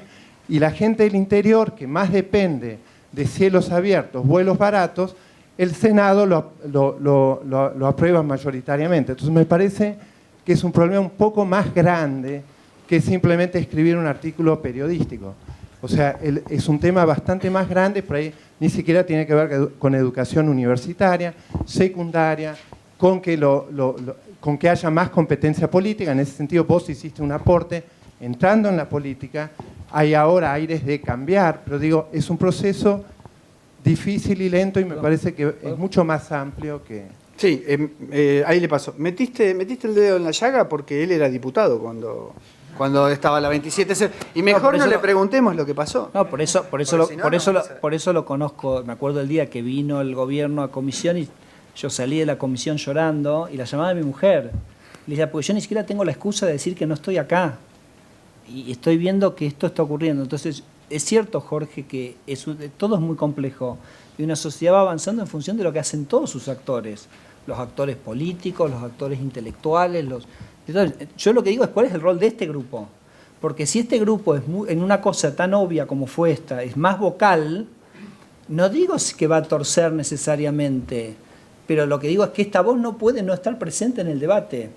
Speaker 4: y la gente del interior, que más depende de cielos abiertos, vuelos baratos, el Senado lo aprueba mayoritariamente. Entonces me parece que es un problema un poco más grande que simplemente escribir un artículo periodístico. O sea, es un tema bastante más grande, por ahí ni siquiera tiene que ver con educación universitaria, secundaria, con que haya más competencia política. En ese sentido, vos hiciste un aporte entrando en la política. Hay ahora aires de cambiar, pero digo, es un proceso difícil y lento y me parece que es mucho más amplio que...
Speaker 3: Sí, ahí le pasó. ¿Metiste el dedo en la llaga? Porque él era diputado cuando estaba la 27C. Y mejor no le preguntemos lo que pasó.
Speaker 1: No, por eso lo conozco. Me acuerdo el día que vino el gobierno a comisión y yo salí de la comisión llorando y la llamaba a mi mujer. Le decía, porque yo ni siquiera tengo la excusa de decir que no estoy acá. Y estoy viendo que esto está ocurriendo. Entonces, es cierto, Jorge, que todo es muy complejo. Y una sociedad va avanzando en función de lo que hacen todos sus actores. Los actores políticos, los actores intelectuales. Entonces, yo lo que digo es cuál es el rol de este grupo. Porque si este grupo en una cosa tan obvia como fue esta, es más vocal, no digo que va a torcer necesariamente, pero lo que digo es que esta voz no puede no estar presente en el debate.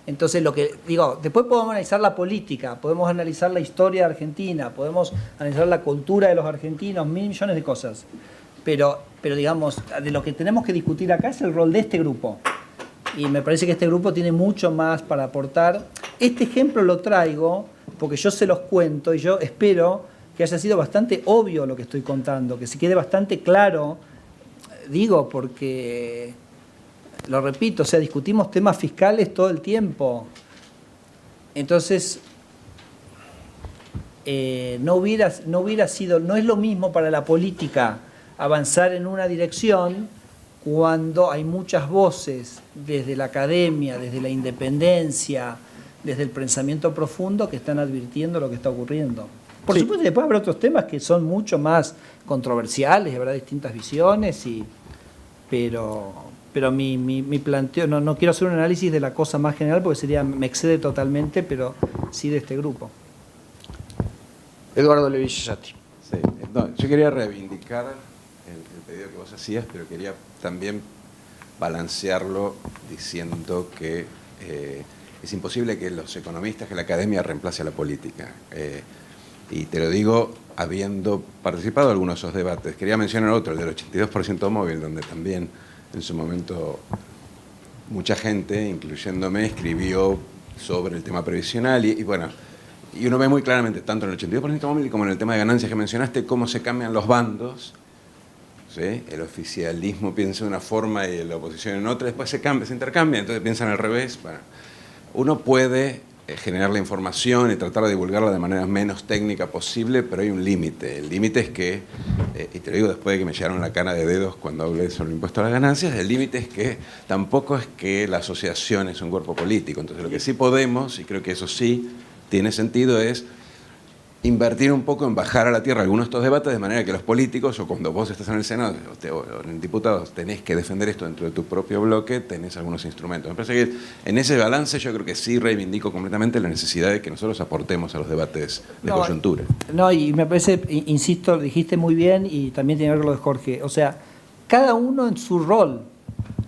Speaker 1: Entonces, lo que digo, después podemos analizar la política, podemos analizar la historia de Argentina, podemos analizar la cultura de los argentinos, millones de cosas. Pero digamos, de lo que tenemos que discutir acá es el rol de este grupo. Y me parece que este grupo tiene mucho más para aportar. Este ejemplo lo traigo porque yo se los cuento y yo espero que haya sido bastante obvio lo que estoy contando, que se quede bastante claro, digo, porque, lo repito, o sea, discutimos temas fiscales todo el tiempo. Entonces, no hubiera sido, no es lo mismo para la política avanzar en una dirección cuando hay muchas voces desde la academia, desde la independencia, desde el pensamiento profundo que están advirtiendo lo que está ocurriendo. Por
Speaker 3: Sí.
Speaker 1: supuesto, después habrá otros temas que son mucho más controversiales, habrá distintas visiones, pero mi planteo, no quiero hacer un análisis de la cosa más general porque me excede totalmente, pero sí de este grupo.
Speaker 3: Eduardo Levillati.
Speaker 5: Sí, no, yo quería reivindicar el pedido que vos hacías, pero quería también balancearlo diciendo que es imposible que los economistas, que la academia reemplace a la política. Y te lo digo habiendo participado en algunos de esos debates. Quería mencionar otro, el del 82% móvil, donde también en su momento mucha gente, incluyéndome, escribió sobre el tema previsional y bueno, y uno ve muy claramente, tanto en el 82% móvil como en el tema de ganancias que mencionaste, cómo se cambian los bandos. ¿Sí? El oficialismo piensa de una forma y la oposición en otra, después se intercambia, entonces piensan al revés. Bueno, uno puede generar la información y tratar de divulgarla de manera menos técnica posible, pero hay un límite. El límite es que, y te lo digo después de que me llegaron la cana de dedos cuando hablé sobre el impuesto a las ganancias, el límite es que tampoco es que la asociación es un cuerpo político. Entonces lo que sí podemos, y creo que eso sí tiene sentido, es invertir un poco en bajar a la tierra algunos de estos debates de manera que los políticos, o cuando vos estás en el Senado o en el diputado, tenés que defender esto dentro de tu propio bloque, tenés algunos instrumentos. Me parece que en ese balance yo creo que sí reivindico completamente la necesidad de que nosotros aportemos a los debates de coyuntura.
Speaker 1: No, y me parece, insisto, dijiste muy bien y también tiene que ver con lo de Jorge. O sea, cada uno en su rol.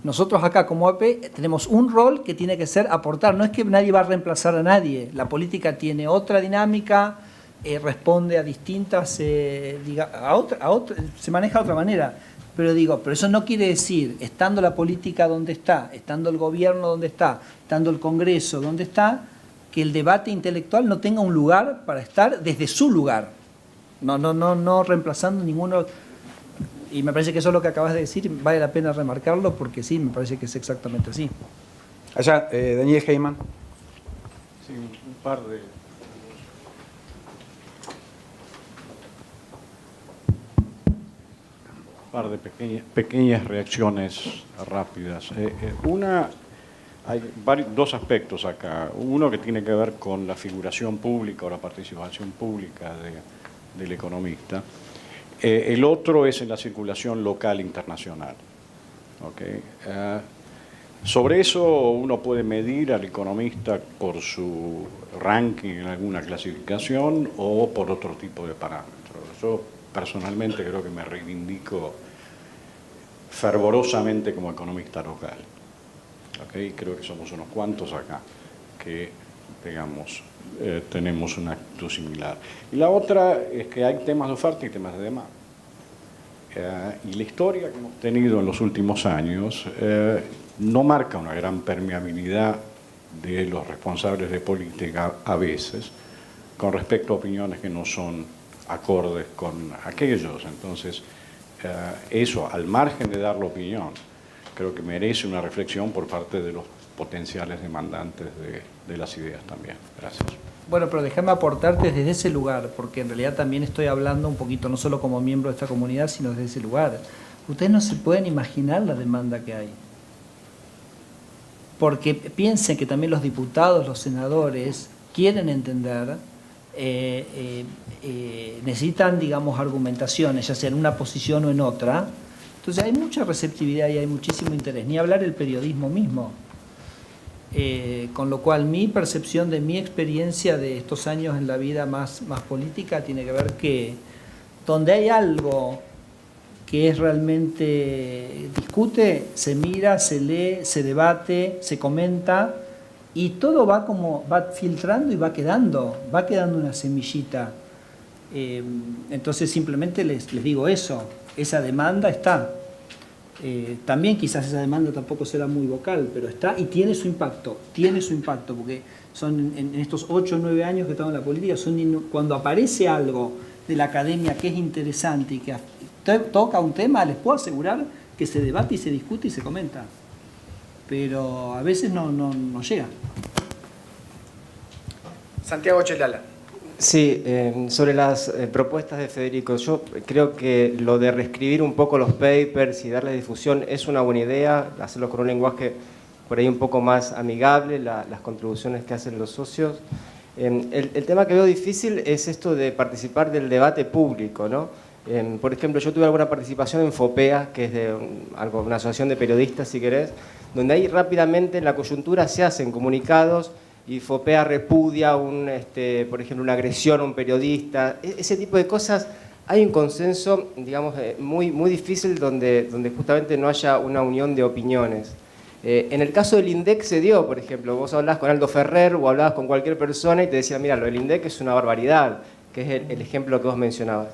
Speaker 1: Nosotros acá como AP tenemos un rol que tiene que ser aportar. No es que nadie va a reemplazar a nadie. La política tiene otra dinámica, responde a distintas, se maneja de otra manera. Pero pero eso no quiere decir, estando la política donde está, estando el gobierno donde está, estando el Congreso donde está, que el debate intelectual no tenga un lugar para estar desde su lugar. No reemplazando ninguno. Y me parece que eso es lo que acabas de decir, vale la pena remarcarlo porque sí, me parece que es exactamente así.
Speaker 3: Allá, Daniel Heyman.
Speaker 6: Sí, un par de pequeñas reacciones rápidas. Hay dos aspectos acá. Uno que tiene que ver con la figuración pública o la participación pública del economista. El otro es en la circulación local internacional. ¿Okay? Sobre eso uno puede medir al economista por su ranking en alguna clasificación o por otro tipo de parámetros. Yo personalmente creo que me reivindico fervorosamente como economista local. ¿Okay? Creo que somos unos cuantos acá que, digamos, tenemos un acto similar. Y la otra es que hay temas de oferta y temas de demanda. Y la historia que hemos tenido en los últimos años no marca una gran permeabilidad de los responsables de política a veces con respecto a opiniones que no son acordes con aquellos. Entonces, eso, al margen de dar la opinión, creo que merece una reflexión por parte de los potenciales demandantes de las ideas también. Gracias.
Speaker 1: Bueno, pero déjame aportarte desde ese lugar, porque en realidad también estoy hablando un poquito, no solo como miembro de esta comunidad, sino desde ese lugar. Ustedes no se pueden imaginar la demanda que hay. Porque piensen que también los diputados, los senadores, quieren entender, necesitan, digamos, argumentaciones, ya sea en una posición o en otra. Entonces hay mucha receptividad y hay muchísimo interés, ni hablar el periodismo mismo. Con lo cual mi percepción de mi experiencia de estos años en la vida más política tiene que ver que donde hay algo que es realmente discute, se mira, se lee, se debate, se comenta y todo va filtrando y va quedando una semillita. Entonces simplemente les digo eso, esa demanda está. También quizás esa demanda tampoco será muy vocal, pero está y tiene su impacto, porque son en estos 8 o 9 años que he estado en la política, cuando aparece algo de la academia que es interesante y que toca un tema, les puedo asegurar que se debate y se discute y se comenta. Pero a veces no llega.
Speaker 3: Santiago Chelala.
Speaker 7: Sí, sobre las propuestas de Federico, yo creo que lo de reescribir un poco los papers y darles difusión es una buena idea, hacerlo con un lenguaje por ahí un poco más amigable, las contribuciones que hacen los socios. El tema que veo difícil es esto de participar del debate público, ¿no? Por ejemplo, yo tuve alguna participación en FOPEA, que es de una asociación de periodistas, si querés, donde ahí rápidamente en la coyuntura se hacen comunicados y FOPEA repudia, por ejemplo, una agresión a un periodista. Ese tipo de cosas, hay un consenso, digamos, muy difícil donde justamente no haya una unión de opiniones. En el caso del INDEC se dio, por ejemplo, vos hablabas con Aldo Ferrer o hablabas con cualquier persona y te decían, mira, lo del INDEC es una barbaridad, que es el ejemplo que vos mencionabas.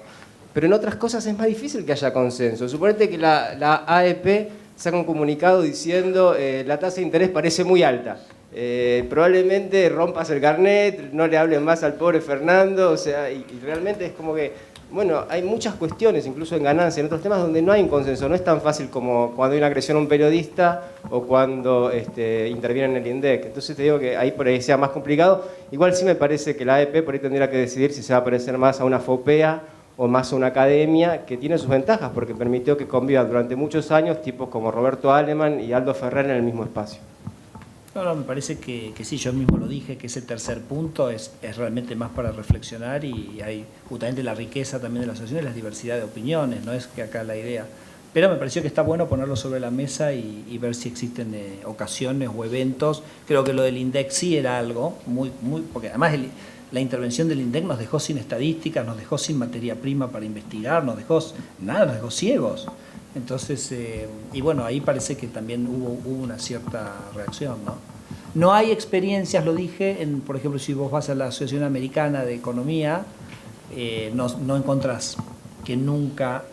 Speaker 7: Pero en otras cosas es más difícil que haya consenso. Suponete que la AEP saca un comunicado diciendo la tasa de interés parece muy alta. Probablemente rompas el carnet, no le hables más al pobre Fernando, o sea, y realmente es como que, bueno, hay muchas cuestiones, incluso en ganancia, en otros temas donde no hay un consenso, no es tan fácil como cuando hay una agresión a un periodista o cuando interviene en el INDEC. Entonces te digo que ahí por ahí sea más complicado. Igual sí me parece que la AEP por ahí tendría que decidir si se va a parecer más a una FOPEA o más a una academia, que tiene sus ventajas porque permitió que convivan durante muchos años tipos como Roberto Alemann y Aldo Ferrer en el mismo espacio.
Speaker 1: No, me parece que sí, yo mismo lo dije, que ese tercer punto es realmente más para reflexionar y hay justamente la riqueza también de la asociación, la diversidad de opiniones, no es que acá la idea. Pero me pareció que está bueno ponerlo sobre la mesa y ver si existen ocasiones o eventos. Creo que lo del INDEC sí era algo muy porque además la intervención del INDEC nos dejó sin estadísticas, nos dejó sin materia prima para investigar, nos dejó ciegos. Entonces, y bueno, ahí parece que también hubo una cierta reacción, ¿no? No hay experiencias, lo dije, por ejemplo, si vos vas a la Asociación Americana de Economía, no encontrás que nunca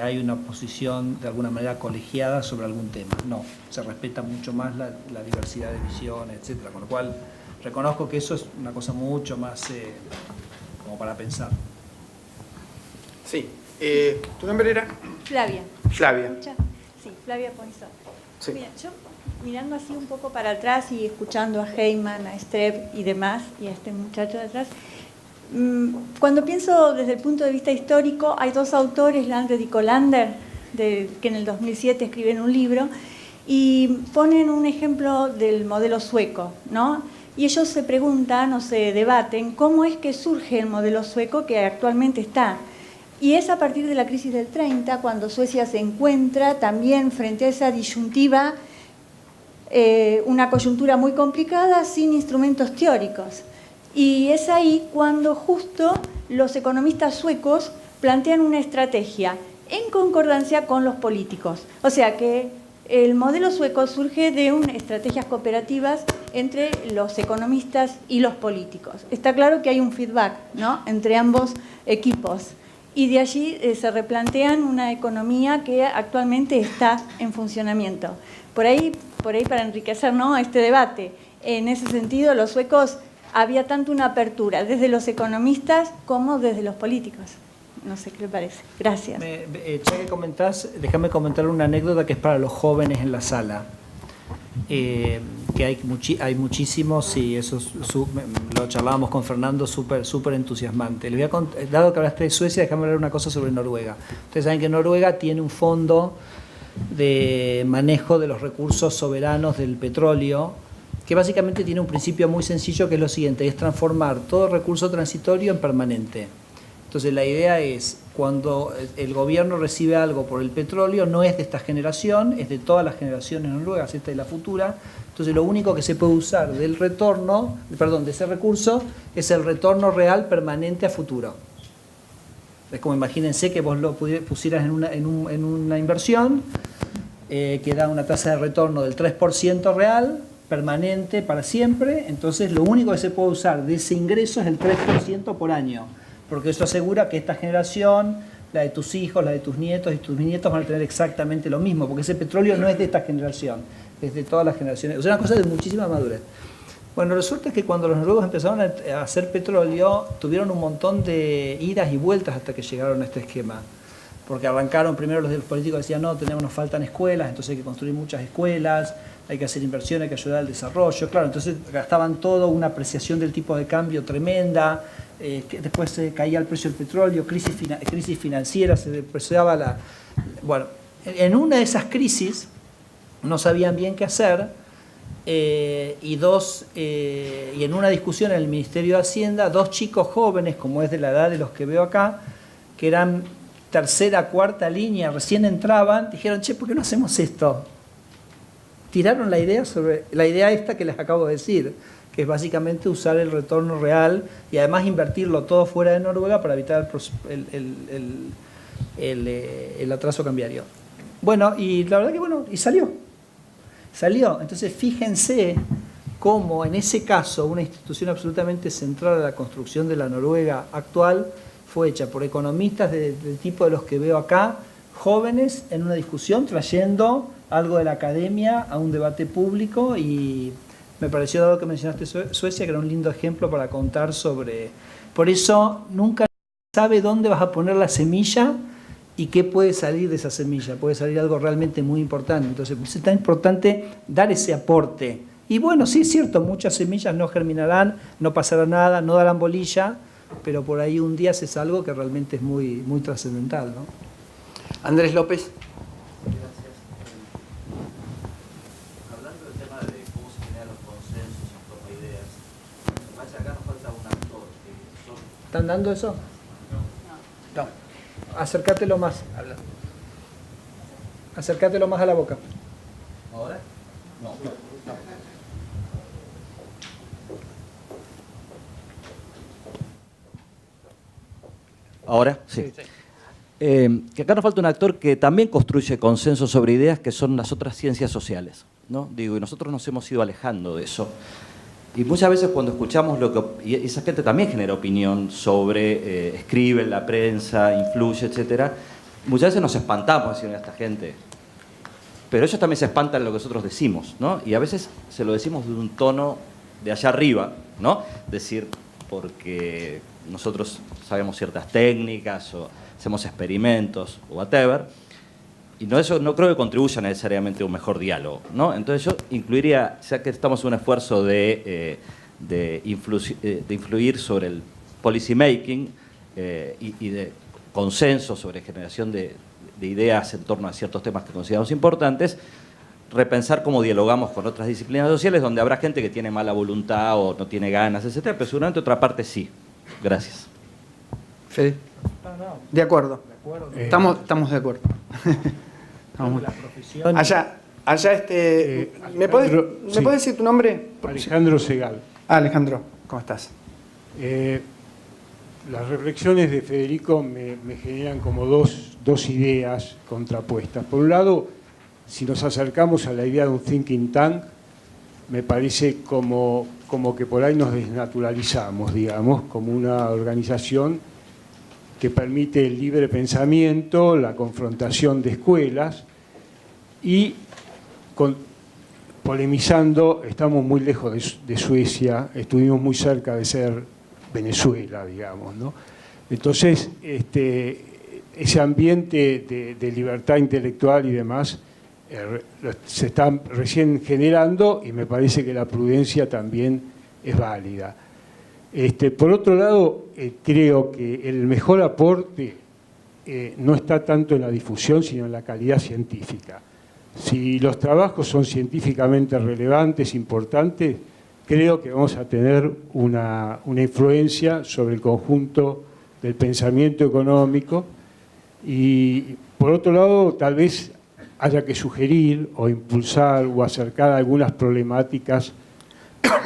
Speaker 1: hay una posición de alguna manera colegiada sobre algún tema. No, se respeta mucho más la diversidad de visiones, etcétera, con lo cual reconozco que eso es una cosa mucho más como para pensar.
Speaker 3: Sí. ¿Tu nombre era?
Speaker 8: Flavia.
Speaker 3: Flavia.
Speaker 8: Sí, Flavia Ponzón.
Speaker 3: Sí.
Speaker 8: Mira, yo mirando así un poco para atrás y escuchando a Heyman, a Streb y demás, y a este muchacho de atrás, cuando pienso desde el punto de vista histórico, hay dos autores, Landred y Colander, que en el 2007 escriben un libro, y ponen un ejemplo del modelo sueco, ¿no? Y ellos se preguntan o se debaten cómo es que surge el modelo sueco que actualmente está. Y es a partir de la crisis del 30, cuando Suecia se encuentra también frente a esa disyuntiva, una coyuntura muy complicada, sin instrumentos teóricos. Y es ahí cuando justo los economistas suecos plantean una estrategia en concordancia con los políticos. O sea que el modelo sueco surge de estrategias cooperativas entre los economistas y los políticos. Está claro que hay un feedback, ¿no?, entre ambos equipos. Y de allí se replantean una economía que actualmente está en funcionamiento. Por ahí para enriquecer, ¿no?, este debate, en ese sentido los suecos había tanto una apertura desde los economistas como desde los políticos. No sé qué le parece. Gracias.
Speaker 1: Ya que comentás, déjame comentar una anécdota que es para los jóvenes en la sala. Que hay muchísimos y eso lo charlábamos con Fernando, súper entusiasmante. Les voy a dado que hablaste de Suecia, déjame hablar una cosa sobre Noruega. Ustedes saben que Noruega tiene un fondo de manejo de los recursos soberanos del petróleo, que básicamente tiene un principio muy sencillo, que es lo siguiente: es transformar todo recurso transitorio en permanente. Entonces la idea es, cuando el gobierno recibe algo por el petróleo, no es de esta generación, es de todas las generaciones noruegas, esta y la futura. Entonces lo único que se puede usar de ese recurso es el retorno real permanente a futuro. Es como, imagínense que vos lo pusieras en una inversión que da una tasa de retorno del 3% real, permanente para siempre. Entonces lo único que se puede usar de ese ingreso es el 3% por año, porque eso asegura que esta generación, la de tus hijos, la de tus nietos y tus bisnietos van a tener exactamente lo mismo, porque ese petróleo no es de esta generación, es de todas las generaciones. O sea, una cosa de muchísima madurez. Bueno, resulta que cuando los noruegos empezaron a hacer petróleo, tuvieron un montón de idas y vueltas hasta que llegaron a este esquema. Porque arrancaron primero los políticos decían, no, nos faltan escuelas, entonces hay que construir muchas escuelas, hay que hacer inversiones, hay que ayudar al desarrollo. Claro, entonces gastaban todo, una apreciación del tipo de cambio tremenda, después se caía el precio del petróleo, crisis financiera, se depreciaba la... Bueno, en una de esas crisis no sabían bien qué hacer, y en una discusión en el Ministerio de Hacienda, dos chicos jóvenes, como es de la edad de los que veo acá, que eran tercera, cuarta línea, recién entraban, dijeron, che, ¿por qué no hacemos esto? Tiraron la idea sobre la idea esta que les acabo de decir, que es básicamente usar el retorno real y además invertirlo todo fuera de Noruega para evitar el atraso cambiario. Bueno, y la verdad que bueno, y salió. Entonces fíjense cómo en ese caso una institución absolutamente central a la construcción de la Noruega actual fue hecha por economistas del tipo de los que veo acá, jóvenes en una discusión, trayendo algo de la academia a un debate público, y me pareció, dado que mencionaste Suecia, que era un lindo ejemplo para contar sobre... Por eso nunca sabe dónde vas a poner la semilla y qué puede salir de esa semilla. Puede salir algo realmente muy importante. Entonces es tan importante dar ese aporte. Y bueno, sí es cierto, muchas semillas no germinarán, no pasará nada, no darán bolilla, pero por ahí un día haces algo que realmente es muy, muy trascendental, ¿no?
Speaker 3: Andrés López.
Speaker 9: Gracias. Hablando del tema de cómo se generan los consensos en torno a ideas, me parece que acá nos falta un actor.
Speaker 1: ¿Están dando eso?
Speaker 3: No.
Speaker 1: Acércatelo más. Acércatelo más a la boca.
Speaker 9: ¿Ahora? No. ¿Ahora? Sí. Que acá nos falta un actor que también construye consensos sobre ideas, que son las otras ciencias sociales, ¿no? Digo, y nosotros nos hemos ido alejando de eso. Y muchas veces cuando escuchamos y esa gente también genera opinión sobre, escribe en la prensa, influye, etcétera, muchas veces nos espantamos decir a esta gente. Pero ellos también se espantan de lo que nosotros decimos, ¿no? Y a veces se lo decimos de un tono de allá arriba, ¿no? Decir, porque nosotros sabemos ciertas técnicas o hacemos experimentos o whatever, y eso no creo que contribuya necesariamente a un mejor diálogo, ¿no? Entonces yo incluiría, ya que estamos en un esfuerzo de influir sobre el policy making y de consenso sobre generación de ideas en torno a ciertos temas que consideramos importantes, repensar cómo dialogamos con otras disciplinas sociales donde habrá gente que tiene mala voluntad o no tiene ganas, etcétera, pero seguramente otra parte sí. Gracias.
Speaker 3: Fede. De acuerdo. Estamos de acuerdo. Allá ¿me podés decir tu nombre?
Speaker 10: Alejandro Segal.
Speaker 3: Alejandro, ¿cómo estás?
Speaker 10: Las reflexiones de Federico me generan como dos ideas contrapuestas. Por un lado, si nos acercamos a la idea de un thinking tank, me parece como que por ahí nos desnaturalizamos, digamos, como una organización que permite el libre pensamiento, la confrontación de escuelas y polemizando, estamos muy lejos de Suecia, estuvimos muy cerca de ser Venezuela, digamos, ¿no? Entonces, ese ambiente de libertad intelectual y demás se está recién generando y me parece que la prudencia también es válida. Por otro lado, creo que el mejor aporte no está tanto en la difusión, sino en la calidad científica. Si los trabajos son científicamente relevantes, importantes, creo que vamos a tener una influencia sobre el conjunto del pensamiento económico y, por otro lado, tal vez haya que sugerir o impulsar o acercar algunas problemáticas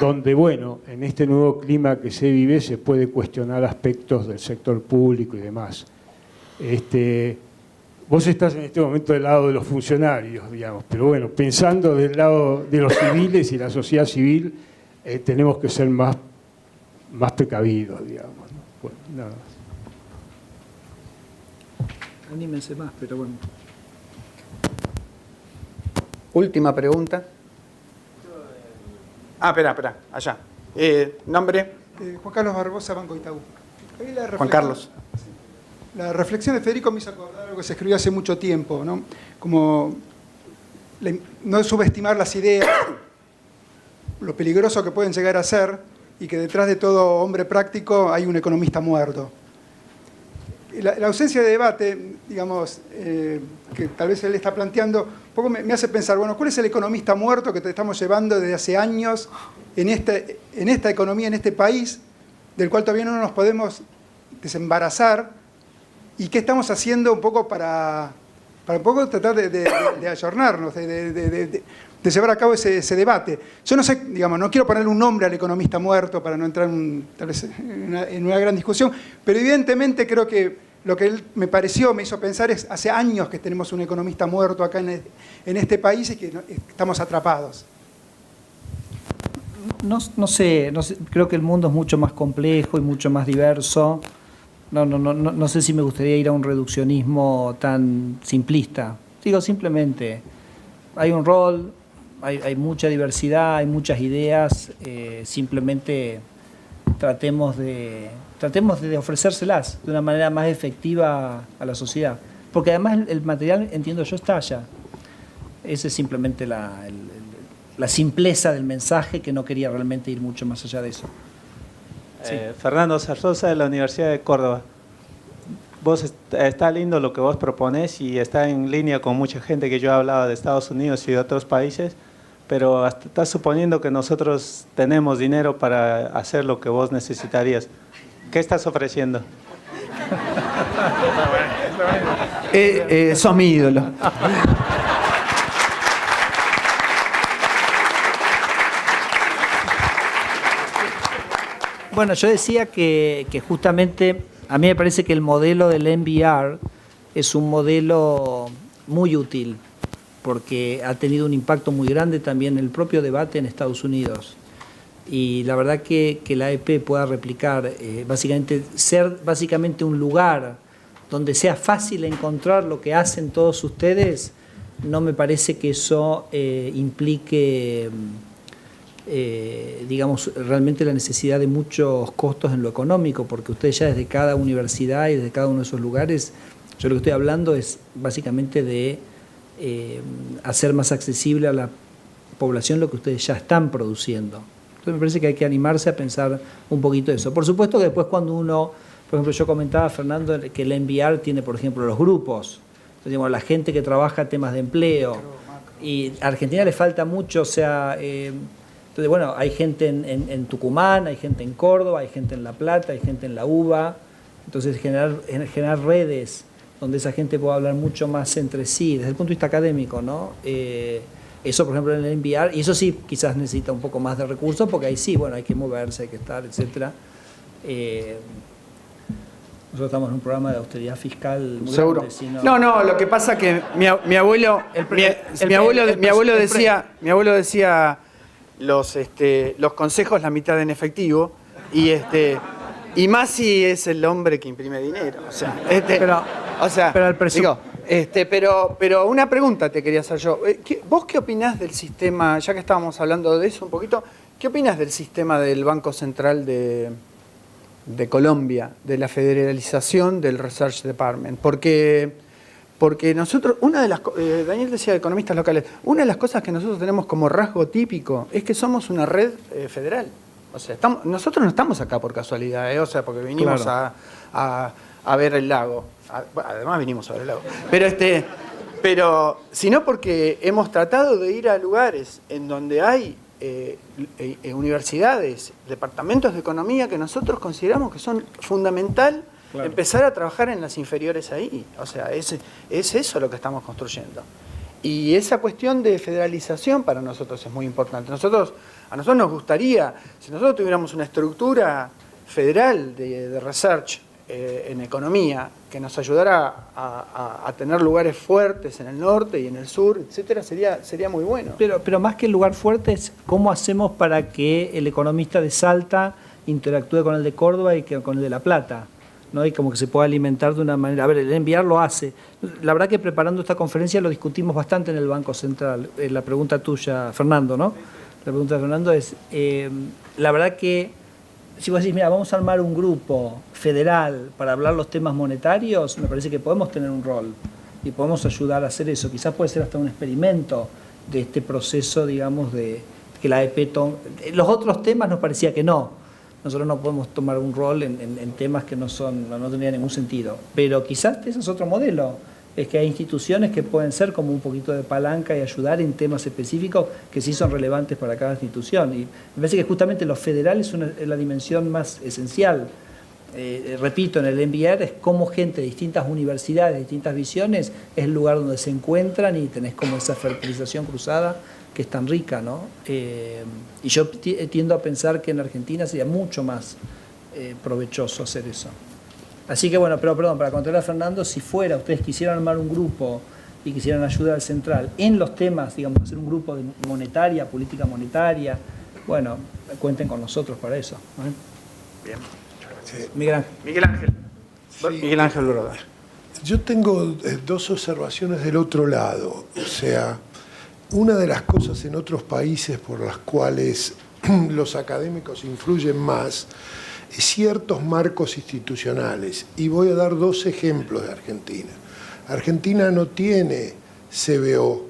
Speaker 10: donde, bueno, en este nuevo clima que se vive se puede cuestionar aspectos del sector público y demás. Vos estás en este momento del lado de los funcionarios, digamos, pero bueno, pensando del lado de los civiles y la sociedad civil, tenemos que ser más precavidos, digamos, ¿no? Bueno, nada más.
Speaker 1: Anímense más, pero bueno.
Speaker 3: Última pregunta. Espera, allá. ¿Nombre?
Speaker 11: Juan Carlos Barbosa, Banco Itaú.
Speaker 3: Juan Carlos.
Speaker 11: La reflexión de Federico me hizo acordar algo que se escribió hace mucho tiempo, ¿no? Como no subestimar las ideas, lo peligroso que pueden llegar a ser, y que detrás de todo hombre práctico hay un economista muerto. La ausencia de debate, digamos, que tal vez él está planteando, un poco me hace pensar, bueno, ¿cuál es el economista muerto que te estamos llevando desde hace años en esta economía, en este país, del cual todavía no nos podemos desembarazar? ¿Y qué estamos haciendo un poco para un poco tratar de ayornarnos, de llevar a cabo ese debate? Yo no sé, digamos, no quiero ponerle un nombre al economista muerto para no entrar tal vez en una gran discusión, pero evidentemente creo que lo que él me hizo pensar es, hace años que tenemos un economista muerto acá en este país y que estamos atrapados.
Speaker 1: No sé, creo que el mundo es mucho más complejo y mucho más diverso. No sé si me gustaría ir a un reduccionismo tan simplista. Digo, simplemente, hay un rol, hay mucha diversidad, hay muchas ideas, simplemente tratemos de ofrecérselas de una manera más efectiva a la sociedad. Porque además el material, entiendo yo, está allá. Esa es simplemente la simpleza del mensaje, que no quería realmente ir mucho más allá de eso. Sí.
Speaker 12: Fernando Zarzosa, de la Universidad de Córdoba. Está lindo lo que vos proponés y está en línea con mucha gente que yo hablaba de Estados Unidos y de otros países, pero hasta estás suponiendo que nosotros tenemos dinero para hacer lo que vos necesitarías. ¿Qué estás ofreciendo?
Speaker 3: Sos mi ídolo.
Speaker 1: Bueno, yo decía que justamente a mí me parece que el modelo del NBR es un modelo muy útil, porque ha tenido un impacto muy grande también en el propio debate en Estados Unidos. Y la verdad que la AEP pueda replicar, ser básicamente un lugar donde sea fácil encontrar lo que hacen todos ustedes, no me parece que eso implique, digamos, realmente la necesidad de muchos costos en lo económico, porque ustedes ya desde cada universidad y desde cada uno de esos lugares, yo lo que estoy hablando es básicamente de hacer más accesible a la población lo que ustedes ya están produciendo. Entonces me parece que hay que animarse a pensar un poquito eso. Por supuesto que después cuando uno, por ejemplo, yo comentaba, Fernando, que el NBR tiene, por ejemplo, los grupos, entonces, digamos, la gente que trabaja temas de empleo, y a Argentina le falta mucho, o sea, entonces, bueno, hay gente en Tucumán, hay gente en Córdoba, hay gente en La Plata, hay gente en la UBA, entonces generar redes donde esa gente pueda hablar mucho más entre sí, desde el punto de vista académico, ¿no? Eso, por ejemplo, en el NBR, y eso sí, quizás necesita un poco más de recursos, porque ahí sí, bueno, hay que moverse, hay que estar, etc. Nosotros estamos en un programa de austeridad fiscal muy
Speaker 3: seguro.
Speaker 1: grande, si
Speaker 3: No, lo que pasa que mi abuelo decía los consejos la mitad en efectivo, y Masi es el hombre que imprime dinero. O sea, pero una pregunta te quería hacer yo. ¿Vos qué opinás del sistema, ya que estábamos hablando de eso un poquito, qué opinás del sistema del Banco Central de Colombia, de la federalización del Research Department? Porque nosotros, Daniel decía de economistas locales, una de las cosas que nosotros tenemos como rasgo típico es que somos una red federal. O sea, nosotros no estamos acá por casualidad, o sea, porque vinimos a ver el lago. Además vinimos a ver el lago. Pero sino porque hemos tratado de ir a lugares en donde hay universidades, departamentos de economía que nosotros consideramos que son fundamental empezar a trabajar en las inferiores ahí. O sea, es eso lo que estamos construyendo. Y esa cuestión de federalización para nosotros es muy importante. A nosotros nos gustaría, si nosotros tuviéramos una estructura federal de research en economía que nos ayudara a tener lugares fuertes en el norte y en el sur, etcétera, sería muy bueno.
Speaker 1: Pero más que el lugar fuerte es cómo hacemos para que el economista de Salta interactúe con el de Córdoba y con el de La Plata, ¿no? Y como que se pueda alimentar de una manera. A ver, el enviar lo hace. La verdad que preparando esta conferencia lo discutimos bastante en el Banco Central. La pregunta tuya, Fernando, ¿no? la pregunta de Fernando es, la verdad que si vos decís, mira, vamos a armar un grupo federal para hablar los temas monetarios, me parece que podemos tener un rol y podemos ayudar a hacer eso. Quizás puede ser hasta un experimento de este proceso, digamos, de que la AEP tome. Los otros temas nos parecía que no. Nosotros no podemos tomar un rol en temas que no tendrían ningún sentido. Pero quizás ese es otro modelo. Es que hay instituciones que pueden ser como un poquito de palanca y ayudar en temas específicos que sí son relevantes para cada institución. Y me parece que justamente lo federal es la dimensión más esencial. Repito, en el NBR es como gente de distintas universidades, de distintas visiones, es el lugar donde se encuentran y tenés como esa fertilización cruzada que es tan rica, ¿no? Y yo tiendo a pensar que en Argentina sería mucho más provechoso hacer eso. Así que bueno, pero perdón, para contestar a Fernando, si fuera, ustedes quisieran armar un grupo y quisieran ayudar al Central en los temas, digamos, hacer un grupo de monetaria, política monetaria, bueno, cuenten con nosotros para eso. ¿No?
Speaker 3: Bien.
Speaker 13: Sí.
Speaker 1: Miguel Ángel.
Speaker 3: Miguel Ángel.
Speaker 13: Sí.
Speaker 3: Miguel Ángel Broda.
Speaker 13: Yo tengo dos observaciones del otro lado. O sea, una de las cosas en otros países por las cuales los académicos influyen más es ciertos marcos institucionales. Y voy a dar dos ejemplos de Argentina. Argentina no tiene CBO.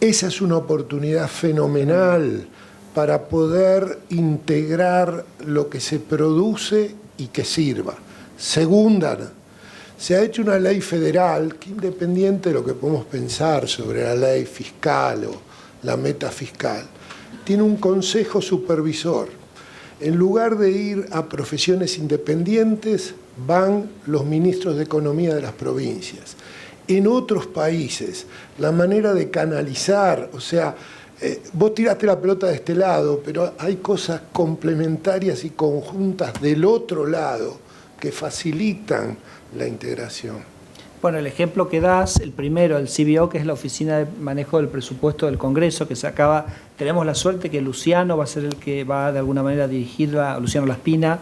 Speaker 13: Esa es una oportunidad fenomenal para poder integrar lo que se produce y que sirva. Segunda, se ha hecho una ley federal que, independiente de lo que podemos pensar sobre la ley fiscal o la meta fiscal, tiene un consejo supervisor. En lugar de ir a profesiones independientes, van los ministros de Economía de las provincias. En otros países, la manera de canalizar, o sea, vos tiraste la pelota de este lado, pero hay cosas complementarias y conjuntas del otro lado que facilitan la integración.
Speaker 1: Bueno, el ejemplo que das, el primero, el CBO, que es la Oficina de Manejo del Presupuesto del Congreso, que se acaba, tenemos la suerte que Luciano va a ser el que va de alguna manera a dirigirla, Luciano Laspina,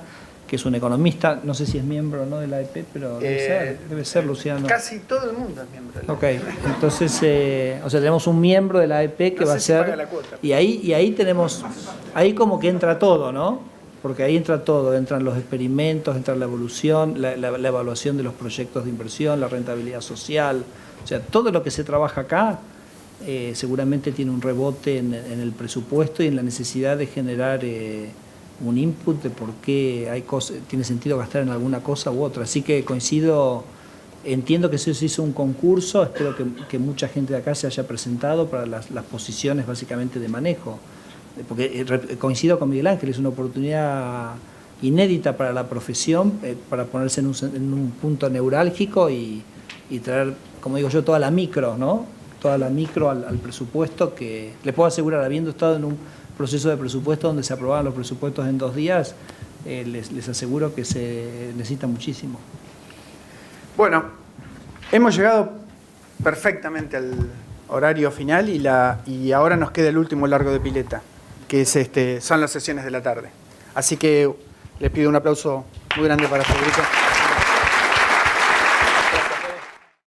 Speaker 1: que es un economista, no sé si es miembro o no de la AEP, pero debe ser Luciano.
Speaker 3: Casi todo el mundo es miembro de la
Speaker 1: AEP. Ok, entonces, o sea, tenemos un miembro de la AEP que
Speaker 3: no
Speaker 1: va a
Speaker 3: sé
Speaker 1: ser...
Speaker 3: si paga la cuota.
Speaker 1: Y ahí tenemos, ahí como que entra todo, ¿no? Porque ahí entra todo, entran los experimentos, entra la evolución, la evaluación de los proyectos de inversión, la rentabilidad social, o sea, todo lo que se trabaja acá seguramente tiene un rebote en el presupuesto y en la necesidad de generar un input de por qué tiene sentido gastar en alguna cosa u otra. Así que coincido, entiendo que se hizo un concurso, espero que mucha gente de acá se haya presentado para las posiciones básicamente de manejo. Porque coincido con Miguel Ángel, es una oportunidad inédita para la profesión, para ponerse en un punto neurálgico y traer, como digo yo, toda la micro, ¿no? Toda la micro al presupuesto, que le puedo asegurar, habiendo estado en un proceso de presupuesto donde se aprobaban los presupuestos en 2 días, les aseguro que se necesita muchísimo.
Speaker 3: Bueno, hemos llegado perfectamente al horario final y ahora nos queda el último largo de pileta, que es son las sesiones de la tarde. Así que les pido un aplauso muy grande para Federico.